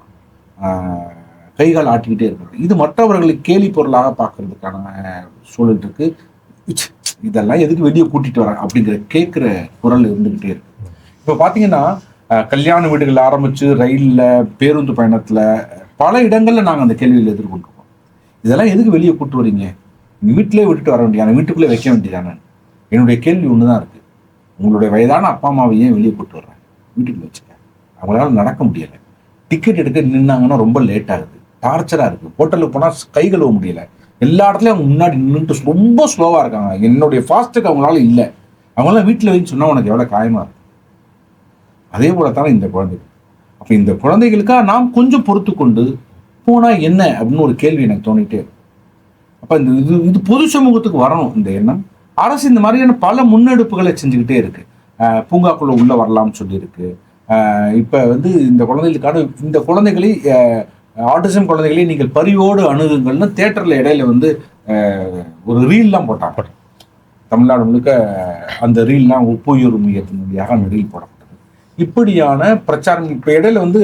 கைகால் ஆட்டிக்கிட்டே இருக்கிறது. இது மற்றவர்களுக்கு கேலி பொருளாக பார்க்கறதுக்கான சூழல் இருக்கு. இதெல்லாம் எதுக்கு வெளியே கூட்டிட்டு வராங்க அப்படிங்கிற கேட்குற குரல் இருந்துகிட்டே இருக்கு. இப்போ பார்த்தீங்கன்னா கல்யாண வீடுகள் ஆரம்பிச்சு ரயிலில், பேருந்து பயணத்தில், பல இடங்களில் நாங்கள் அந்த கேள்வியில் எதிர்கொண்டிருக்கோம். இதெல்லாம் எதுக்கு வெளியே கூட்டு வரீங்க, நீங்கள் வீட்டிலே விட்டுட்டு வர வேண்டியதானே, வீட்டுக்குள்ளே வைக்க வேண்டியதானே. என்னுடைய கேள்வி ஒன்று தான் இருக்குது, உங்களுடைய வயதான அப்பா அம்மாவை ஏன் வெளியே கூட்டு வர்றேன், வீட்டுக்குள்ளே வச்சுக்க. அவங்களால நடக்க முடியலை, டிக்கெட் எடுக்க நின்னாங்கன்னா ரொம்ப லேட் ஆகுது, டார்ச்சராக இருக்குது, ஹோட்டலுக்கு போனால் கை கழுவ முடியல, எல்லா இடத்துலையும் அவங்க முன்னாடி நின்றுட்டு ரொம்ப ஸ்லோவாக இருக்காங்க, என்னுடைய ஃபாஸ்ட்டுக்கு அவங்களால இல்லை, அவங்களாம் வீட்டில் வைன்னு சொன்னால் உனக்கு எவ்வளோ காயமாக இருக்கும். அதே போல தானே இந்த குழந்தைகள். அப்போ இந்த குழந்தைகளுக்காக நாம் கொஞ்சம் பொறுத்து கொண்டு போனால் என்ன அப்படின்னு ஒரு கேள்வி எனக்கு தோணிட்டே இருக்கும். அப்போ இது பொது சமூகத்துக்கு வரணும் இந்த எண்ணம். அரசு இந்த மாதிரியான பல முன்னெடுப்புகளை செஞ்சுக்கிட்டே இருக்கு. பூங்காக்குள்ள உள்ள வரலாம்னு சொல்லியிருக்கு. இப்போ வந்து இந்த குழந்தைகளை ஆட்டிசம் குழந்தைகளை நீங்கள் பரிவோடு அணுகுங்கள்னு தியேட்டரில் இடையில வந்து ஒரு ரீல்லாம் போட்டாங்க. தமிழ்நாடு முழுக்க அந்த ரீல்லாம் ஒப்புயர்வு மையத்தின் வழியாக அந்த ரீல் போடப்பட்டது. இப்படியான பிரச்சாரம் இப்போ இடையில வந்து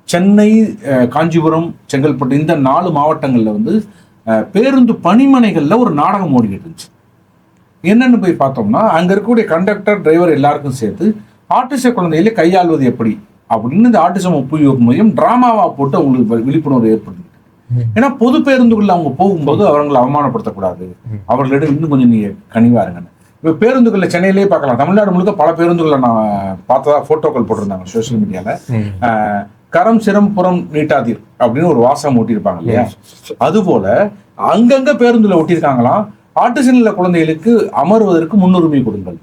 சென்னை, காஞ்சிபுரம், செங்கல்பட்டு இந்த 4 மாவட்டங்களில் வந்து பேருந்து பணிமனைகளில் ஒரு நாடகம் ஓடிக்கிட்டு இருந்துச்சு. என்னன்னு போய் பார்த்தோம்னா, அங்கே இருக்கக்கூடிய கண்டக்டர், டிரைவர் எல்லாருக்கும் சேர்த்து ஆட்டிச குழந்தைகளை கையாள்வது எப்படி அப்படின்னு இந்த ஆட்டிசம் ஒப்புயர்வு மையம் டிராமாவா போட்டு அவங்களுக்கு விழிப்புணர்வு ஏற்படுத்திட்டு. ஏன்னா பொது பேருந்துகளில் அவங்க போகும்போது அவங்களை அவமானப்படுத்தக்கூடாது, அவர்களிடம் இன்னும் கொஞ்சம் நீங்க கனிவா இருங்கன்னு. இப்போ பேருந்துகளில் சென்னையிலேயே பார்க்கலாம், தமிழ்நாடு முழுக்க பல பேருந்துகளை நான் பார்த்ததா போட்டோக்கள் போட்டிருந்தாங்க சோசியல் மீடியால. கரம் சிரம் புறம் நீட்டாதீர் அப்படின்னு ஒரு வாசகம் ஒட்டியிருப்பாங்க இல்லையா, அது போல அங்கங்க பேருந்துல ஒட்டியிருக்காங்களாம், ஆட்டிசம் குழந்தைகளுக்கு அமர்வதற்கு முன்னுரிமை கொடுங்கள்.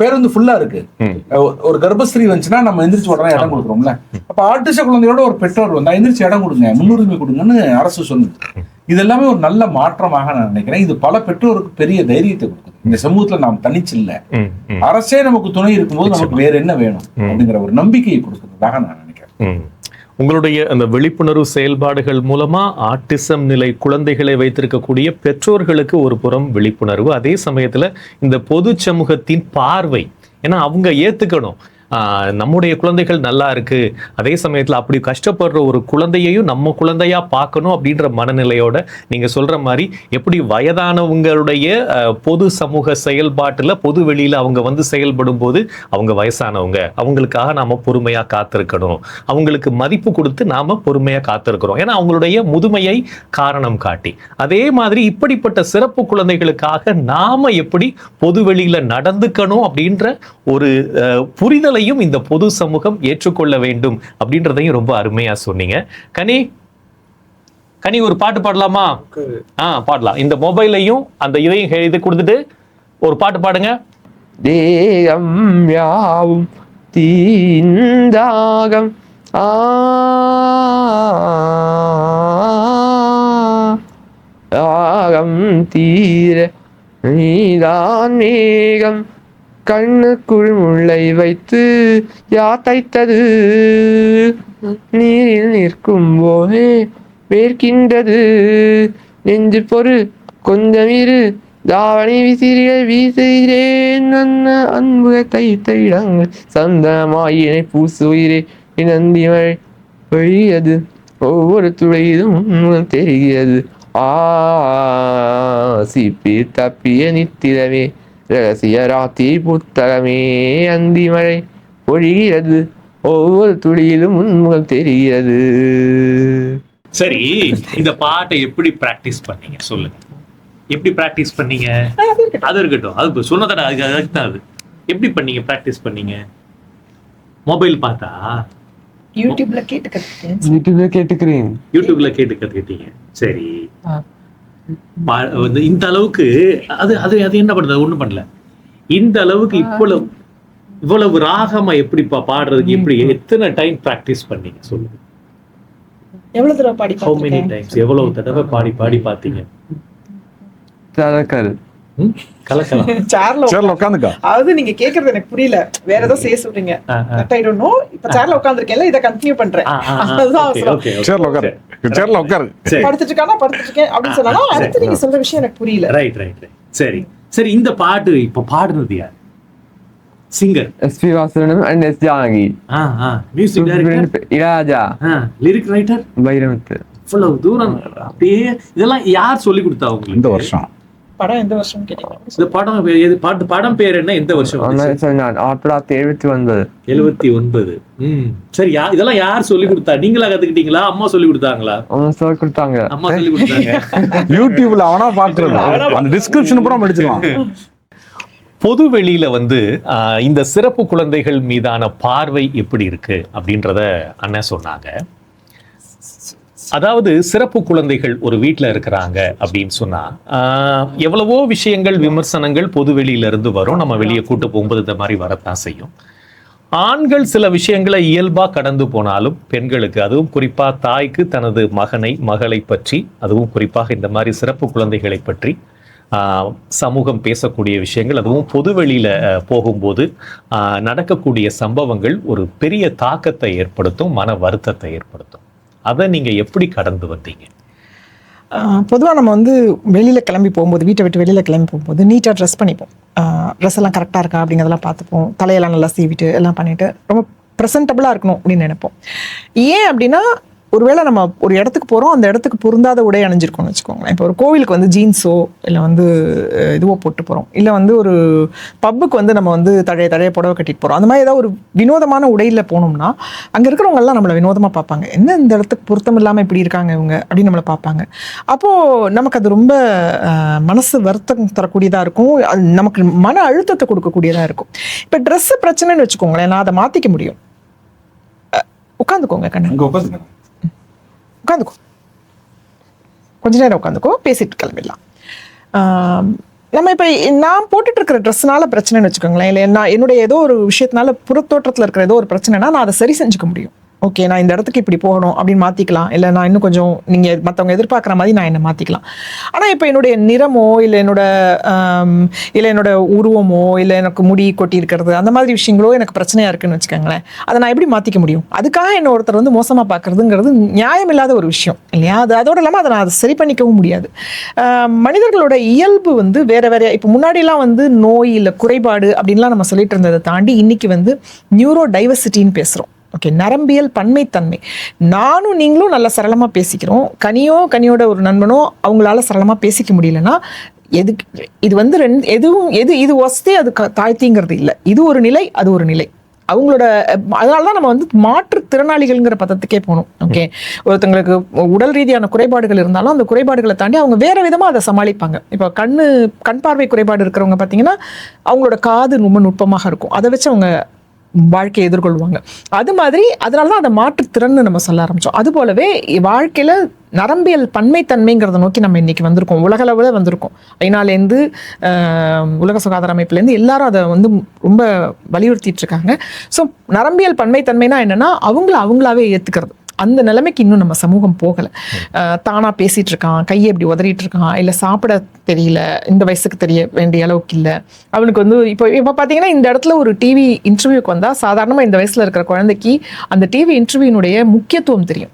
பேருந்து ஃபுல்லா இருக்கு, ஒரு கர்ப்பஸ்திரீ வந்துச்சுன்னா நம்ம எந்திரிச்சு உடனே இடம் கொடுக்குறோம்ல, அப்ப ஆட்டிச குழந்தையோட ஒரு பெற்றோர் வந்தா எந்திரிச்சு இடம் கொடுங்க, முன்னுரிமை கொடுங்கன்னு அரசு சொன்னது. இது எல்லாமே ஒரு நல்ல மாற்றமாக நான் நினைக்கிறேன். இது பல பெற்றோருக்கு பெரிய தைரியத்தை கொடுக்குது. இந்த சமூகத்துல நாம் தனிச்சு இல்ல, அரசே நமக்கு துணை இருக்கும்போது நமக்கு வேற என்ன வேணும் அப்படிங்கிற ஒரு நம்பிக்கையை கொடுக்குறதாக நான் நினைக்கிறேன்.
உங்களுடைய அந்த விழிப்புணர்வு செயல்பாடுகள் மூலமா ஆட்டிசம் நிலை குழந்தைகளை வைத்திருக்கக்கூடிய பெற்றோர்களுக்கு ஒரு புறம் விழிப்புணர்வு, அதே சமயத்துல இந்த பொது சமூகத்தின் பார்வை, ஏன்னா அவங்க ஏத்துக்கணும் நம்முடைய குழந்தைகள் நல்லா இருக்கு, அதே சமயத்துல அப்படி கஷ்டப்படுற ஒரு குழந்தையையும் நம்ம குழந்தையா பார்க்கணும் அப்படின்ற மனநிலையோட நீங்க சொல்ற மாதிரி எப்படி வயதானவங்களுடைய பொது சமூக செயல்பாட்டுல பொது வெளியில அவங்க வந்து செயல்படும் போது அவங்க வயசானவங்க, அவங்களுக்காக நாம பொறுமையா காத்திருக்கணும், அவங்களுக்கு மதிப்பு கொடுத்து நாம பொறுமையா காத்திருக்கிறோம், ஏன்னா அவங்களுடைய முதுமையை காரணம் காட்டி. அதே மாதிரி இப்படிப்பட்ட சிறப்பு குழந்தைகளுக்காக நாம எப்படி பொது வெளியில நடந்துக்கணும் அப்படின்ற ஒரு புரிதலை இந்த பொது சமூகம் ஏற்றுக்கொள்ள வேண்டும் அப்படின்றதையும் ரொம்ப அருமையா சொன்னீங்க. கனி ஒரு பாட்டு பாடலாமா? பாடலாம். இந்த மொபைலையும் அந்த இதையும் இது கொடுத்துட்டு ஒரு பாட்டு பாடுங்க.
தேகம் யாவும் தீந்தாகம் ஆகம் தீர நீதான் மேகம் கண்ணுக்குள் முள்ளை வைத்து யாத்தைத்தது நீரில் நிற்கும் போதே வேர்க்கின்றது நெஞ்சு பொறு கொஞ்சம் இரு தாவணி விசிறிகள் வீசுகிறேன் அன்புகத்தை இடங்கள் சந்தமாயினை பூசுகிறே நந்தி மழை பொழியது ஒவ்வொரு துளையிலும் தெரிகிறது சிப்பி தப்பிய நித்திரமே ரகசிய ராத்திரி புத்தகமே அந்தி மழை பொழிகிறது ஒவ்வொரு துளியிலும் உண்முகம் தெரிகிறது.
சரி, இந்த பாட்டை எப்படி பிராக்டிஸ் பண்ணீங்க சொல்லுங்க. எப்படி பிராக்டிஸ் பண்ணீங்க? அது இருக்கட்டும், அது சொன்னதடா, அதுக்கு தான். அது எப்படி பண்ணீங்க? பிராக்டிஸ் பண்ணீங்க மொபைல் பார்த்தா?
யூடியூப்ல கேட்டுக்கிறேன்.
யூடியூப்ல கேட்டு கத்துக்கிட்டீங்க. சரி, இந்த அளவுக்கு அது அது அது என்ன பண்றது? ஒண்ணும் பண்ணல. இந்த அளவுக்கு இவ்வளவு ராகமா எப்படி பாடுறதுக்கு எப்படி எத்தனை டைம் பிராக்டிஸ் பண்ணீங்க சொல்லுங்க.
எவ்வளவு தடவை பாடி?
How many times? எவ்வளவு தடவை பாடி பாத்தீங்க?
சேர்ல உட்காந்துக்கா. அதாவது நீங்க கேக்குறது எனக்கு புரியல, வேற ஏதோ செய்ய சொல்றீங்க. I don't know. இப்ப சேர்ல உட்கார்ந்திருக்கேன்ல, இத கண்டினியூ பண்றேன். அதுதான் சேர்ல உட்காரு. சேர்ல உட்காரு. படுத்துட்டு இருக்கானா? படுத்துட்டு இருக்கேன் அப்படி சொன்னானா அடுத்து நீங்க சொல்ற விஷயம் எனக்கு புரியல.
Right right right. சரி சரி, இந்த பாட்டு இப்ப பாடுனது யார்? Singer
SP Vasudevan and S Janaki.
Music director Ilaiyaraaja. Lyric writer Vairamuthu. இவ்வளவு தூரம் அப்படியே இதெல்லாம் யார் சொல்லி கொடுத்தா உங்களுக்கு? இந்த வருஷம்
படம் எந்த வருஷம் கேட்டீங்க?
இந்த படம் பேர் என்ன? எந்த வருஷம்?
1979.
79. சரி, இதெல்லாம் யார் சொல்லி கொடுத்தா? நீங்களா கத்துக்கிட்டீங்களா? அம்மா சொல்லி கொடுத்தாங்களா?
சொல்லி கொடுத்தாங்க.
அம்மா சொல்லி கொடுத்தாங்க.
யூடியூப்ல அவனா பாக்குறது, அந்த டிஸ்கிரிப்ஷன் பூரா படிச்சிடலாம்.
பொது வெளியில வந்து இந்த சிறப்பு குழந்தைகள் மீதான பார்வை எப்படி இருக்கு அப்படின்றத அண்ணன் சொன்னாங்க. அதாவது சிறப்பு குழந்தைகள் ஒரு வீட்டில் இருக்கிறாங்க அப்படின்னு சொன்னா எவ்வளவோ விஷயங்கள், விமர்சனங்கள் பொது வெளியிலிருந்து வரும். நம்ம வெளியே கூட்டு போகும்போது இந்த மாதிரி வரத்தான் செய்யும். ஆண்கள் சில விஷயங்களை இயல்பா கடந்து போனாலும் பெண்களுக்கு, அதுவும் குறிப்பா தாய்க்கு தனது மகளை பற்றி, அதுவும் குறிப்பாக இந்த மாதிரி சிறப்பு குழந்தைகளை பற்றி சமூகம் பேசக்கூடிய விஷயங்கள், அதுவும் பொதுவெளியில போகும்போது நடக்கக்கூடிய சம்பவங்கள் ஒரு பெரிய தாக்கத்தை ஏற்படுத்தும், மன வருத்தத்தை ஏற்படுத்தும். அதை நீங்க எப்படி கடந்து வந்தீங்க?
பொதுவாக நம்ம வந்து வெளியில் கிளம்பி போகும்போது, வீட்டை விட்டு வெளியில் கிளம்பி போகும்போது நீட்டாக ட்ரெஸ் பண்ணிப்போம். ட்ரெஸ் எல்லாம் கரெக்டாக இருக்கா அப்படிங்கிறதெல்லாம் பார்த்துப்போம். தலையெல்லாம் நல்லா சீவிட்டு எல்லாம் பண்ணிவிட்டு ரொம்ப ப்ரெசன்டபுளாக இருக்கணும் அப்படின்னு நினைப்போம். ஏன் அப்படின்னா, ஒருவேளை நம்ம ஒரு இடத்துக்கு போகிறோம், அந்த இடத்துக்கு பொருந்தாத உடை அணிஞ்சிருக்கோம்னு வச்சுக்கோங்களேன். இப்போ ஒரு கோவிலுக்கு வந்து ஜீன்ஸோ இல்லை வந்து இதுவோ போட்டு போகிறோம், இல்லை வந்து ஒரு பப்புக்கு வந்து நம்ம வந்து தழைய புடவை கட்டிட்டு போகிறோம். அந்த மாதிரி ஏதாவது ஒரு வினோதமான உடையில் போனோம்னா அங்கே இருக்கிறவங்கெல்லாம் நம்மளை வினோதமாக பார்ப்பாங்க. என்ன இந்த இடத்துக்கு பொருத்தம் இல்லாமல் இப்படி இருக்காங்க இவங்க அப்படின்னு நம்மளை பார்ப்பாங்க. அப்போது நமக்கு அது ரொம்ப மனசு வருத்தம் தரக்கூடியதாக இருக்கும், அது நமக்கு மன அழுத்தத்தை கொடுக்கக்கூடியதாக இருக்கும். இப்போ ட்ரெஸ்ஸு பிரச்சனைன்னு வச்சுக்கோங்களேன், நான் அதை மாற்றிக்க முடியும். உட்காந்துக்கோங்க கண்ணு, உட்காந்துக்கோ, கொஞ்ச நேரம் உட்காந்துக்கோ, பேசிட்டு கிளம்பிடலாம். நம்ம இப்போ நான் போட்டுட்டு இருக்கிற ட்ரெஸ்னால பிரச்சனைன்னு வச்சுக்கோங்களேன், இல்லை நான் என்னுடைய ஏதோ ஒரு விஷயத்தினால புறத்தோற்றத்தில் இருக்கிற ஏதோ ஒரு பிரச்சனைனா நான் அதை சரி செஞ்சுக்க முடியும். ஓகே நான் இந்த இடத்துக்கு இப்படி போகணும் அப்படின்னு மாற்றிக்கலாம், இல்லை நான் இன்னும் கொஞ்சம் நீங்கள் மற்றவங்க எதிர்பார்க்குற மாதிரி நான் என்னை மாற்றிக்கலாம். ஆனால் இப்போ என்னுடைய நிறமோ இல்லை என்னோட உருவமோ இல்லை எனக்கு முடி கொட்டி இருக்கிறது அந்த மாதிரி விஷயங்களோ எனக்கு பிரச்சனையாக இருக்குன்னு வச்சுக்கோங்களேன், அதை நான் எப்படி மாற்றிக்க முடியும்? அதுக்காக என்ன ஒருத்தர் வந்து மோசமாக பார்க்குறதுங்கிறது நியாயம் இல்லாத ஒரு விஷயம் இல்லையா? அதோடு இல்லாமல் அதை நான் சரி பண்ணிக்கவும் முடியாது. மனிதர்களோட இயல்பு வந்து வேற வேற. இப்போ முன்னாடிலாம் வந்து நோய் இல்லை குறைபாடு அப்படின்லாம் நம்ம சொல்லிட்டு இருந்ததை தாண்டி இன்னைக்கு வந்து நியூரோ டைவர்சிட்டின்னு பேசுகிறோம். ஓகே, நரம்பியல் பன்மைத்தன்மை. நானும் நீங்களும் நல்லா சரளமாக பேசிக்கிறோம். கனியோட ஒரு நண்பனோ அவங்களால சரளமாக பேசிக்க முடியலன்னா இது வந்து இது வசதி அது தாழ்த்திங்கிறது இல்லை. இது ஒரு நிலை, அது ஒரு நிலை. அவங்களோட அதனாலதான் நம்ம வந்து மாற்றுத்திறனாளிகள்ங்கிற பதத்துக்கே போகணும். ஓகே, ஒருத்தங்களுக்கு உடல் ரீதியான குறைபாடுகள் இருந்தாலும் அந்த குறைபாடுகளை தாண்டி அவங்க வேற விதமா அதை சமாளிப்பாங்க. இப்போ கண் பார்வை குறைபாடு இருக்கிறவங்க பார்த்தீங்கன்னா அவங்களோட காது ரொம்ப நுட்பமாக இருக்கும், அதை வச்சு அவங்க வாழ்க்கையை எதிர்கொள்வாங்க. அது மாதிரி அதனாலதான் அதை மாற்றுத்திறன்னு நம்ம சொல்ல ஆரம்பிச்சோம். அது போலவே வாழ்க்கையில நரம்பியல் பன்மைத்தன்மைங்கிறத நோக்கி நம்ம இன்னைக்கு வந்திருக்கோம், உலகளவில் வந்திருக்கோம். ஐநாலேருந்து உலக சுகாதார அமைப்புலேருந்து எல்லாரும் அதை வந்து ரொம்ப வலியுறுத்திட்டு இருக்காங்க. ஸோ நரம்பியல் பன்மைத்தன்மைனா என்னன்னா அவங்களாவே ஏற்றுக்கிறது. அந்த நிலைமைக்கு இன்னும் நம்ம சமூகம் போகலை. தானா பேசிட்டு இருக்கான், கையை இப்படி உதறிட்டு இருக்கான், இல்லை சாப்பிட தெரியல, இந்த வயசுக்கு தெரிய வேண்டிய அளவுக்கு இல்லை அவனுக்கு வந்து. இப்போ பார்த்தீங்கன்னா இந்த இடத்துல ஒரு டிவி இன்டர்வியூக்கு வந்தால் சாதாரணமாக இந்த வயசில் இருக்கிற குழந்தைக்கு அந்த டிவி இன்டர்வியூனுடைய முக்கியத்துவம் தெரியும்.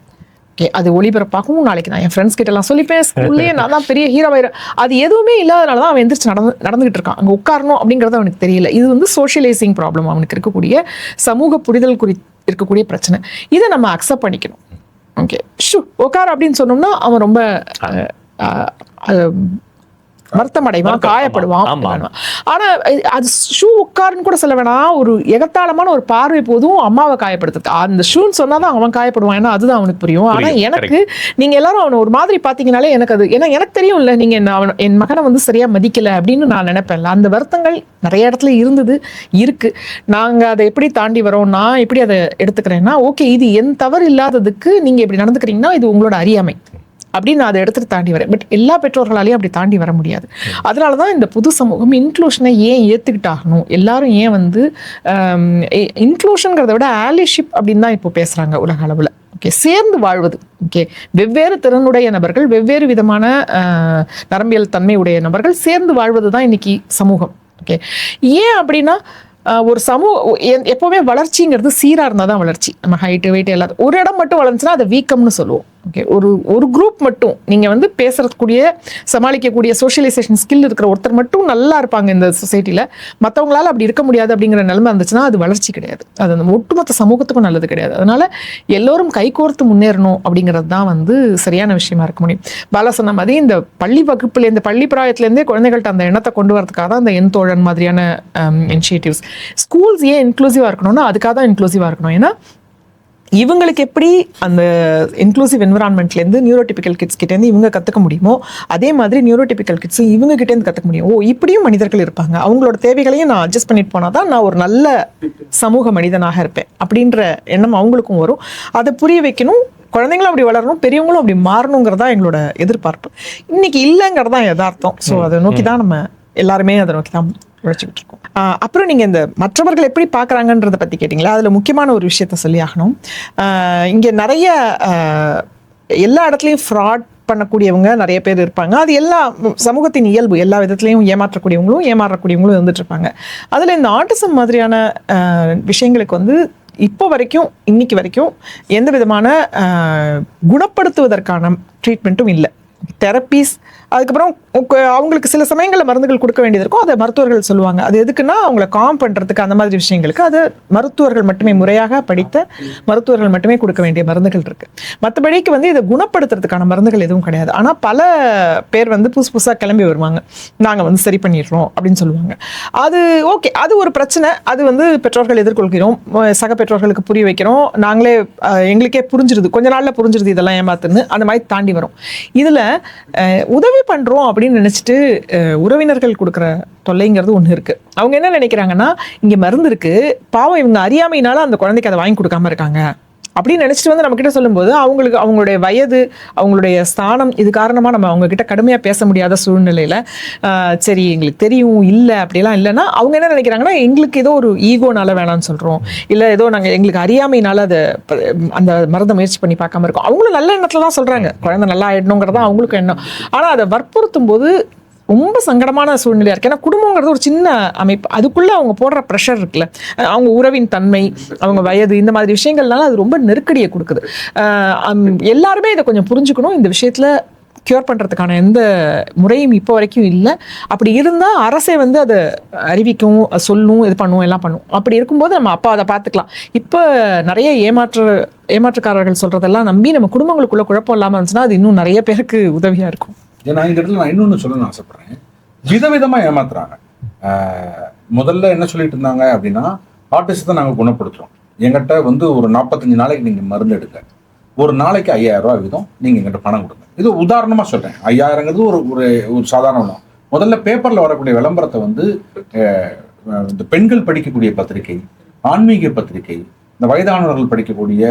ஓகே, அது ஒளிபரப்பாகவும் நாளைக்கு நான் என் ஃப்ரெண்ட்ஸ் கிட்டலாம் சொல்லிப்பேன், ஸ்கூல்லேயே நான் தான் பெரிய ஹீரோவாயிரும். அது எதுவுமே இல்லாதனால தான் அவன் எந்திரிச்சு நடந்துகிட்டு இருக்கான். அங்கே உட்காரணும் அப்படிங்கிறது அவனுக்கு தெரியல. இது வந்து சோஷியலைசிங் ப்ராப்ளம், அவனுக்கு இருக்கக்கூடிய சமூக புரிதல் இருக்கக்கூடிய பிரச்சனை. இதை நம்ம அக்செப்ட் பண்ணிக்கணும். ஓகே, உட்கார் அப்படின்னு சொன்னோம்னா அவன் ரொம்ப வருத்தம் அடைவான், காயப்படுவான். ஆனா அது ஷூ உட்காருன்னு கூட சொல்ல வேணாம், ஒரு எகத்தாளமான ஒரு பார்வை போதும் அம்மாவை காயப்படுத்துது. அந்த ஷூன்னு சொன்னாதான் அவன் காயப்படுவான், ஏன்னா அதுதான் அவனுக்கு புரியும். ஆனா எனக்கு நீங்க எல்லாரும் அவனை ஒரு மாதிரி பாத்தீங்கன்னாலே எனக்கு அது, ஏன்னா எனக்கு தெரியும் இல்ல, நீங்க என் மகனை வந்து சரியா மதிக்கல அப்படின்னு நான் நினைப்பேன்ல. அந்த வருத்தங்கள் நிறைய இடத்துல இருக்கு. நாங்க அதை எப்படி தாண்டி வரோம், நான் எப்படி அதை எடுத்துக்கிறேன்னா, ஓகே இது என் தவறு இல்லாததுக்கு நீங்க இப்படி நடந்துக்கிறீங்கன்னா இது உங்களோட அறியாமை அப்படின்னு நான் அதை எடுத்துட்டு தாண்டி வரேன். பட் எல்லா பெற்றோர்களாலையும் அப்படி தாண்டி வர முடியாது. அதனாலதான் இந்த புது சமூகம் இன்க்ளூஷனை ஏன் ஏத்துக்கிட்டாகணும், எல்லாரும் ஏன் வந்து இன்க்ளூஷன்ங்கிறத விட ஆலிஷிப் அப்படின்னு தான் இப்போ பேசுறாங்க உலக அளவுல. ஓகே, சேர்ந்து வாழ்வது. ஓகே, வெவ்வேறு திறனுடைய நபர்கள், வெவ்வேறு விதமான நரம்பியல் தன்மை உடைய நபர்கள் சேர்ந்து வாழ்வது தான் இன்னைக்கு சமூகம். ஓகே, ஏன் அப்படின்னா ஒரு எப்பவுமே வளர்ச்சிங்கிறது சீரா இருந்தாதான் வளர்ச்சி. நம்ம ஹைட்டு வெயிட் எல்லாத்தையும் ஒரு இடம் மட்டும் வளர்ந்துச்சுன்னா அதை வீக்கம்னு சொல்லுவோம். ஓகே, ஒரு குரூப் மட்டும் நீங்க வந்து பேசுறதுக்கூடிய சமாளிக்கக்கூடிய சோஷியலைசேஷன் ஸ்கில் இருக்கிற ஒருத்தர் மட்டும் நல்லா இருப்பாங்க இந்த சொசைட்டில, மற்றவங்களால அப்படி இருக்க முடியாது அப்படிங்கிற நிலைமை இருந்துச்சுன்னா அது வளர்ச்சி கிடையாது, அது அந்த ஒட்டுமொத்த சமூகத்துக்கும் நல்லது கிடையாது. அதனால எல்லோரும் கைகோர்த்து முன்னேறணும் அப்படிங்கிறது தான் வந்து சரியான விஷயமா இருக்க முடியும். பாலா சொன்ன மாதிரி இந்த பள்ளி வகுப்புல, இந்த பள்ளி பிராயத்திலேருந்தே குழந்தைகள்ட்ட அந்த எண்ணத்தை கொண்டு வரதுக்காக தான் இந்த என் தோழன் மாதிரியான இனிஷியேட்டிவ்ஸ். ஸ்கூல்ஸ் ஏன் இன்க்ளூசிவா இருக்கணும்னா அதுக்காக தான் இன்க்ளூசிவா இருக்கணும். ஏன்னா இவங்களுக்கு எப்படி அந்த இன்க்ளூசிவ் என்விரான்மெண்ட்லேருந்து நியூரோடிபிக்கல் கிட்ஸ் கிட்டேருந்து இவங்க கற்றுக்க முடியுமோ அதே மாதிரி நியூரோடிபிக்கல் கிட்ஸும் இவங்க கிட்டேருந்து கற்றுக்க முடியும். இப்படியும் மனிதர்கள் இருப்பாங்க, அவங்களோட தேவைகளையும் நான் அட்ஜஸ்ட் பண்ணிட்டு போனால் தான் நான் ஒரு நல்ல சமூக மனிதனாக இருப்பேன் அப்படின்ற எண்ணம் அவங்களுக்கும் வரும். அதை புரிய வைக்கணும். குழந்தைங்களும் அப்படி வளரணும், பெரியவங்களும் அப்படி மாறணுங்கிறதா எங்களோட எதிர்பார்ப்பு. இன்னைக்கு இல்லைங்கிறதான் யதார்த்தம். ஸோ அதை நோக்கி தான் நம்ம எல்லாருமே அதை நோக்கி தான் உழைச்சிக்கிட்டு இருக்கோம். அப்புறம் நீங்க இந்த மற்றவர்கள் எப்படி பார்க்குறாங்கன்றத பத்தி கேட்டிங்களா, அதுல முக்கியமான ஒரு விஷயத்த சொல்லி ஆகணும். இங்க நிறைய எல்லா இடத்துலையும் ஃப்ராட் பண்ணக்கூடியவங்க நிறைய பேர் இருப்பாங்க. அது எல்லா சமூகத்தின் இயல்பு, எல்லா விதத்துலையும் ஏமாறக்கூடியவங்களும் இருந்துட்டு இருப்பாங்க. அதுல இந்த ஆட்டிசம் மாதிரியான விஷயங்களுக்கு வந்து இப்போ வரைக்கும் இன்னைக்கு வரைக்கும் எந்த விதமான குணப்படுத்துவதற்கான ட்ரீட்மெண்ட்டும் இல்லை. தெரப்பீஸ், அதுக்கப்புறம் அவங்களுக்கு சில சமயங்களில் மருந்துகள் கொடுக்க வேண்டியது இருக்கும். அதை மருத்துவர்கள் சொல்லுவாங்க. அது எதுக்குன்னா அவங்கள காம் பண்ணுறதுக்கு, அந்த மாதிரி விஷயங்களுக்கு அது மருத்துவர்கள் மட்டுமே, முறையாக படித்த மருத்துவர்கள் மட்டுமே கொடுக்க வேண்டிய மருந்துகள் இருக்கு. மற்றபடிக்கு வந்து இதை குணப்படுத்துறதுக்கான மருந்துகள் எதுவும் கிடையாது. ஆனால் பல பேர் வந்து புதுசாக கிளம்பி வருவாங்க, நாங்கள் வந்து சரி பண்ணிடுறோம் அப்படின்னு சொல்லுவாங்க. அது ஓகே, அது ஒரு பிரச்சனை. அது வந்து பெற்றோர்கள் எதிர்கொள்கிறோம், சக பெற்றோர்களுக்கு புரிய வைக்கிறோம். நாங்களே எங்களுக்கே புரிஞ்சிருது, கொஞ்ச நாளில் புரிஞ்சிருது இதெல்லாம் ஏமாத்துன்னு, அந்த மாதிரி தாண்டி வரும். இதில் உதவி பண்றோம் அப்படின்னு நினைச்சிட்டு உறவினர்கள் கொடுக்குற தொல்லைங்கிறது ஒண்ணு இருக்கு. அவங்க என்ன நினைக்கிறாங்கன்னா, இங்க மருந்து இருக்கு, பாவம் இவங்க அறியாமையினால அந்த குழந்தைக்கு அதை வாங்கி கொடுக்காம இருக்காங்க அப்படின்னு நினச்சிட்டு வந்து நம்மக்கிட்ட சொல்லும்போது அவங்களுக்கு அவங்களுடைய வயது, அவங்களுடைய ஸ்தானம் இது காரணமாக நம்ம அவங்கக்கிட்ட கடுமையாக பேச முடியாத சூழ்நிலையில் சரி எங்களுக்கு தெரியும் இல்லை அப்படிலாம் இல்லைன்னா அவங்க என்ன நினைக்கிறாங்கன்னா எங்களுக்கு ஏதோ ஒரு ஈகோனால வேணாம்னு சொல்கிறோம், இல்லை ஏதோ நாங்கள் எங்களுக்கு அறியாமையினால அதை அந்த மருந்தை முயற்சி பண்ணி பார்க்காம இருக்கோம். அவங்களும் நல்ல எண்ணத்தில் தான் சொல்கிறாங்க, குழந்தை நல்லா ஆயிடணுங்கிறதா அவங்களுக்கும் எண்ணம். ஆனால் அதை வற்புறுத்தும் போது ரொம்ப சங்கடமான சூழ்நிலையாக இருக்குது. ஏன்னா குடும்பங்கிறது ஒரு சின்ன அமைப்பு, அதுக்குள்ளே அவங்க போடுற ப்ரெஷர் இருக்குல்ல, அவங்க உறவின் தன்மை, அவங்க வயது, இந்த மாதிரி விஷயங்கள்னால அது ரொம்ப நெருக்கடியை கொடுக்குது. எல்லாருமே இதை கொஞ்சம் புரிஞ்சுக்கணும். இந்த விஷயத்தில் க்யூர் பண்ணுறதுக்கான எந்த முறையும் இப்போ வரைக்கும் இல்லை. அப்படி இருந்தால் அரசே வந்து அதை அறிவிக்கும், சொல்லும், இது பண்ணும், எல்லாம் பண்ணும். அப்படி இருக்கும்போது நம்ம அப்பா அதை பார்த்துக்கலாம். இப்போ நிறைய ஏமாற்றுக்காரர்கள் சொல்கிறதெல்லாம் நம்பி நம்ம குடும்பங்களுக்குள்ள குழப்பம் இல்லாமல் இருந்துச்சுன்னா அது இன்னும் நிறைய பேருக்கு உதவியாக இருக்கும்.
ஏன்னா இந்த இடத்துல நான் இன்னொன்று சொல்லணும்னு ஆசைப்படுறேன். விதவிதமாக ஏமாத்துறாங்க. முதல்ல என்ன சொல்லிட்டு இருந்தாங்க அப்படின்னா, ஆர்டிஸ்ட்டை நாங்கள் குணப்படுத்துகிறோம், எங்கிட்ட வந்து ஒரு 45 நாளைக்கு நீங்கள் மருந்து எடுக்க, ஒரு நாளைக்கு 5000 ரூபா வீதம் நீங்கள் எங்கிட்ட பணம் கொடுங்க. இது உதாரணமாக சொல்கிறேன். 5000ங்கிறது ஒரு சாதாரண ஒன்றும். முதல்ல பேப்பரில் வரக்கூடிய விளம்பரத்தை வந்து இந்த பெண்கள் படிக்கக்கூடிய பத்திரிகை, ஆன்மீக பத்திரிகை, இந்த வயதானவர்கள் படிக்கக்கூடிய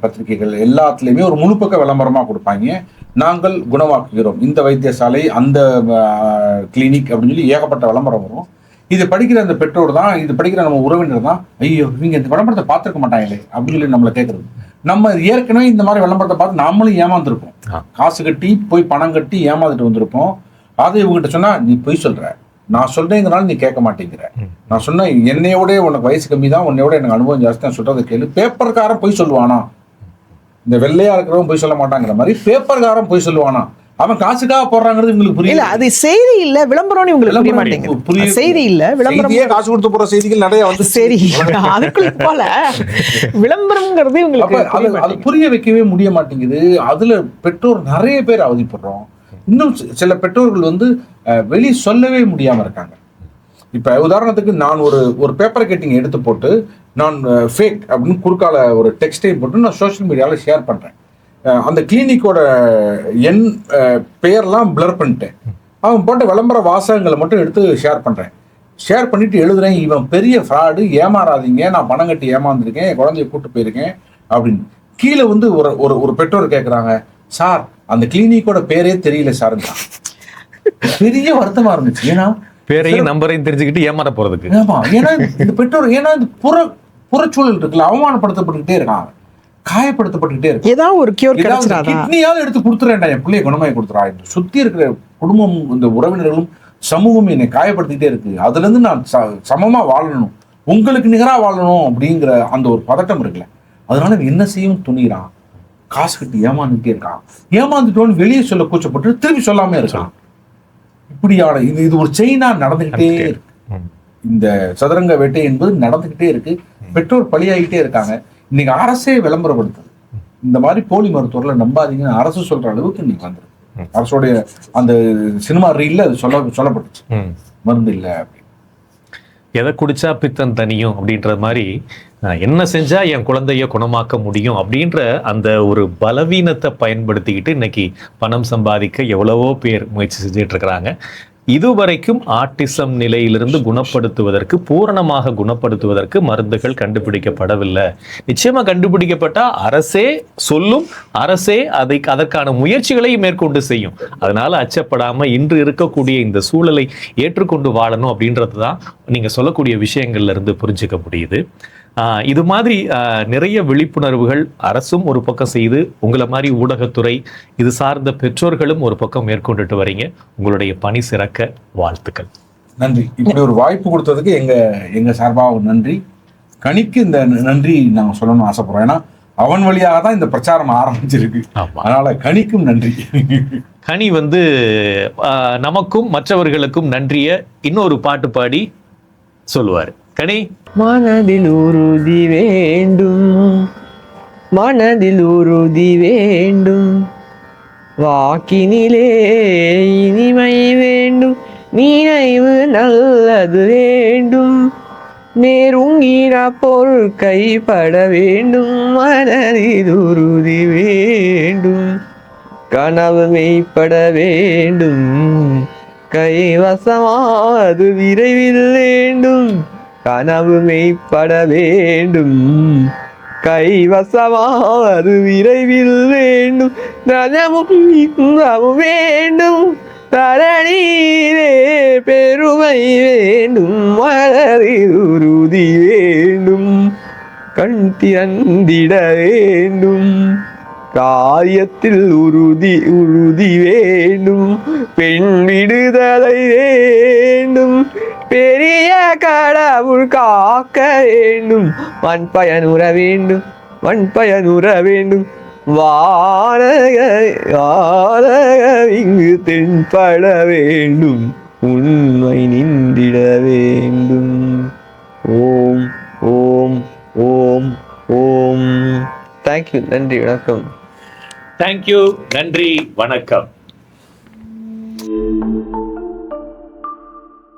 பத்திரிகைகள் எல்லாத்துலேயுமே ஒரு முழுப்பக்க விளம்பரமாக கொடுப்பாங்க. நாங்கள் குணமாக்குகிறோம், இந்த வைத்தியசாலை, அந்த கிளினிக் அப்படின்னு சொல்லி ஏகப்பட்ட விளம்பரம் வரும். இது படிக்கிற அந்த பெற்றோர் தான், இது படிக்கிற நம்ம உறவினர் தான், ஐயோ இவங்க இந்த விளம்பரத்தை பார்த்துருக்க மாட்டாங்களே அப்படின்னு சொல்லி நம்மளை கேட்குறது. நம்ம ஏற்கனவே இந்த மாதிரி விளம்பரத்தை பார்த்து நாமளும் ஏமாந்துருப்போம். காசு கட்டி போய் பணம் கட்டி ஏமாந்துட்டு வந்திருப்போம். அதை இவங்ககிட்ட சொன்னா நீ பொய் சொல்ற, நான் சொல்றேங்கிறனால நீ கேட்க மாட்டேங்கிற, நான் சொன்ன என்னையோட உனக்கு வயசு கம்மி தான், உன்னையோட எனக்கு அனுபவம் ஜாஸ்தி தான், சொல்றதை கேளு. பேப்பர்காரன் பொய் சொல்லுவானா? இந்த வெள்ளையா இருக்கிறவன் பொய் சொல்ல மாட்டாங்கிற மாதிரி பேப்பர்காரன் பொய் சொல்லுவானா? அவன் காசுக்காக போடுறாங்கிறது இவங்களுக்கு புரியல.
அது செய்தி இல்ல, விளம்பரம் இவங்களுக்கு புரிய மாட்டேங்குது. செய்தி இல்ல, விளம்பரம்.
காசு கொடுத்து போற செய்திகள் நிறைய வந்து
சரி, அதுக்குள்ள போல விளம்பரம்ங்கிறது இவங்களுக்கு
அது புரிய வைக்கவே முடிய மாட்டேங்குது. அதுல பெற்றோர் நிறைய பேர் அவதிப்படுறோம். இன்னும் சில பெற்றோர்கள் வந்து வெளியே சொல்லவே முடியாம இருக்காங்க. இப்ப உதாரணத்துக்கு நான் ஒரு பேப்பர் கட்டிங் எடுத்து போட்டு நான் ஃபேக் அப்படின்னு குறுக்கால ஒரு டெக்ஸ்டைல் போட்டு நான் சோஷியல் மீடியாவில் ஷேர் பண்றேன். அந்த கிளினிக்கோட என் பெயர்லாம் பிளர் பண்ணிட்டேன். அவன் போட்ட விளம்பர வாசகங்களை மட்டும் எடுத்து ஷேர் பண்றேன். ஷேர் பண்ணிட்டு எழுதுறேன், இவன் பெரிய ஃப்ராடு, ஏமாறாதீங்க, நான் பணம் கட்டி ஏமாந்துருக்கேன், என் குழந்தைய கூட்டு போயிருக்கேன் அப்படின்னு. கீழே வந்து ஒரு பெற்றோர் கேட்குறாங்க, சார் அந்த கிளினிக்கோட பேரே தெரியல சார். பெரிய வருத்தமா இருந்துச்சு. ஏன்னா
பேரையும் நம்பரையும் தெரிஞ்சுக்கிட்டு ஏமாற போறதுக்கு.
ஆமா, ஏன்னா இந்த பெற்றோர், ஏன்னா இந்த புறச்சூழல் இருக்குல்ல, அவமானப்படுத்தப்பட்டுக்கிட்டே இருக்காங்க, காயப்படுத்தப்பட்டுக்கிட்டே இருக்கு.
ஏதாவது ஒரு கியூர் கிடைச்சிராதா?
கிட்னியாவது எடுத்து கொடுத்துறேன்டா, என் பிள்ளைய குணமாய் கொடுத்துறா. சுத்தி இருக்கிற குடும்பம், இந்த உறவினர்களும் சமூகம் என்னை காயப்படுத்திக்கிட்டே இருக்கு. அதுல இருந்து நான் சமமா வாழணும், உங்களுக்கு நிகரா வாழணும் அப்படிங்கிற அந்த ஒரு பதட்டம் இருக்குல்ல, அதனால என்ன செய்யும் துணிகிறான், காசு கட்டி ஏமாந்துட்டே இருக்கான். ஏமாந்துட்டோன்னு வெளியே சொல்ல கூச்சப்பட்டு திருப்பி சொல்லாம இருக்கான். இப்படியான இது ஒரு செயினா நடந்துகிட்டே இருக்கு. இந்த சதுரங்க வேட்டை என்பது நடந்துகிட்டே இருக்கு. பெற்றோர் பலியாகிட்டே இருக்காங்க. இன்னைக்கு அரசே விளம்பரப்படுத்துது, இந்த மாதிரி போலி மருத்துவர்களை நம்பாதீங்கன்னு அரசு சொல்ற அளவுக்கு இன்னைக்கு வந்துருக்கு. அரசோடைய அந்த சினிமா ரீல்ல அது சொல்லப்பட்டுச்சு, மருந்து இல்லை அப்படின்னு.
எதை குடிச்சா பித்தன் தனியும் அப்படின்ற மாதிரி என்ன செஞ்சா என் குழந்தைய குணமாக்க முடியும் அப்படின்ற அந்த ஒரு பலவீனத்தை பயன்படுத்திக்கிட்டு இன்னைக்கு பணம் சம்பாதிக்க எவ்வளவோ பேர் முயற்சி செஞ்சுட்டு இருக்கிறாங்க. இதுவரைக்கும் ஆட்டிசம் நிலையிலிருந்து குணப்படுத்துவதற்கு, பூரணமாக குணப்படுத்துவதற்கு மருந்துகள் கண்டுபிடிக்கப்படவில்லை. நிச்சயமா கண்டுபிடிக்கப்பட்டா அரசே சொல்லும், அரசே அதற்கான முயற்சிகளை மேற்கொண்டு செய்யும். அதனால அச்சப்படாம இன்று இருக்கக்கூடிய இந்த சூழலை ஏற்றுக்கொண்டு வாழணும் அப்படின்றது தான் நீங்க சொல்லக்கூடிய விஷயங்கள்ல இருந்து புரிஞ்சுக்க முடியுது. இது மாதிரி நிறைய விழிப்புணர்வுகள் அரசும் ஒரு பக்கம் செய்து, உங்களை மாதிரி ஊடகத்துறை, இது சார்ந்த பெற்றோர்களும் ஒரு பக்கம் மேற்கொண்டுட்டு வரீங்க. உங்களுடைய பணி சிறக்க வாழ்த்துக்கள்.
நன்றி. இப்படி ஒரு வாய்ப்பு கொடுத்ததுக்கு எங்க சார்பாக நன்றி. கனிக்கு இந்த நன்றி நாங்கள் சொல்லணும்னு ஆசைப்படுறோம். ஏன்னா அவன் வழியாக தான் இந்த பிரச்சாரம் ஆரம்பிச்சிருக்கு. அதனால கனிக்கும் நன்றி.
கனி வந்து நமக்கும் மற்றவர்களுக்கும் நன்றிய இன்னொரு பாட்டு பாடி சொல்லுவார். கனி.
மனதில் உறுதி வேண்டும், மனதில் உறுதி வேண்டும், வாக்கினிலே இனிமை வேண்டும், நினைவு நல்லது வேண்டும், நெருங்கின பொருள் கைப்பட வேண்டும், மனதில் உறுதி வேண்டும், கனவு மெய்ப்பட வேண்டும், கைவசமாது விரைவில் வேண்டும், கனவு மெய்ப்பட வேண்டும், கைவசமாவது விரைவில் வேண்டும், நலமும் இன்பமும் வேண்டும், தரணீரே பெருமை வேண்டும், மலரில் உறுதி வேண்டும், கண் திறந்திட வேண்டும், காரியத்தில் உறுதி வேண்டும், பெண் விடுதலை வேண்டும், பெரிய கடவுள் காக்க வேண்டும், மண் பயனுற வேண்டும், வானக இங்கு தென்பட வேண்டும், உண்மை நின்றிட வேண்டும். ஓம் ஓம் ஓம் ஓம். தேங்க்யூ. நன்றி, வணக்கம்.
தேங்க்யூ. நன்றி, வணக்கம்.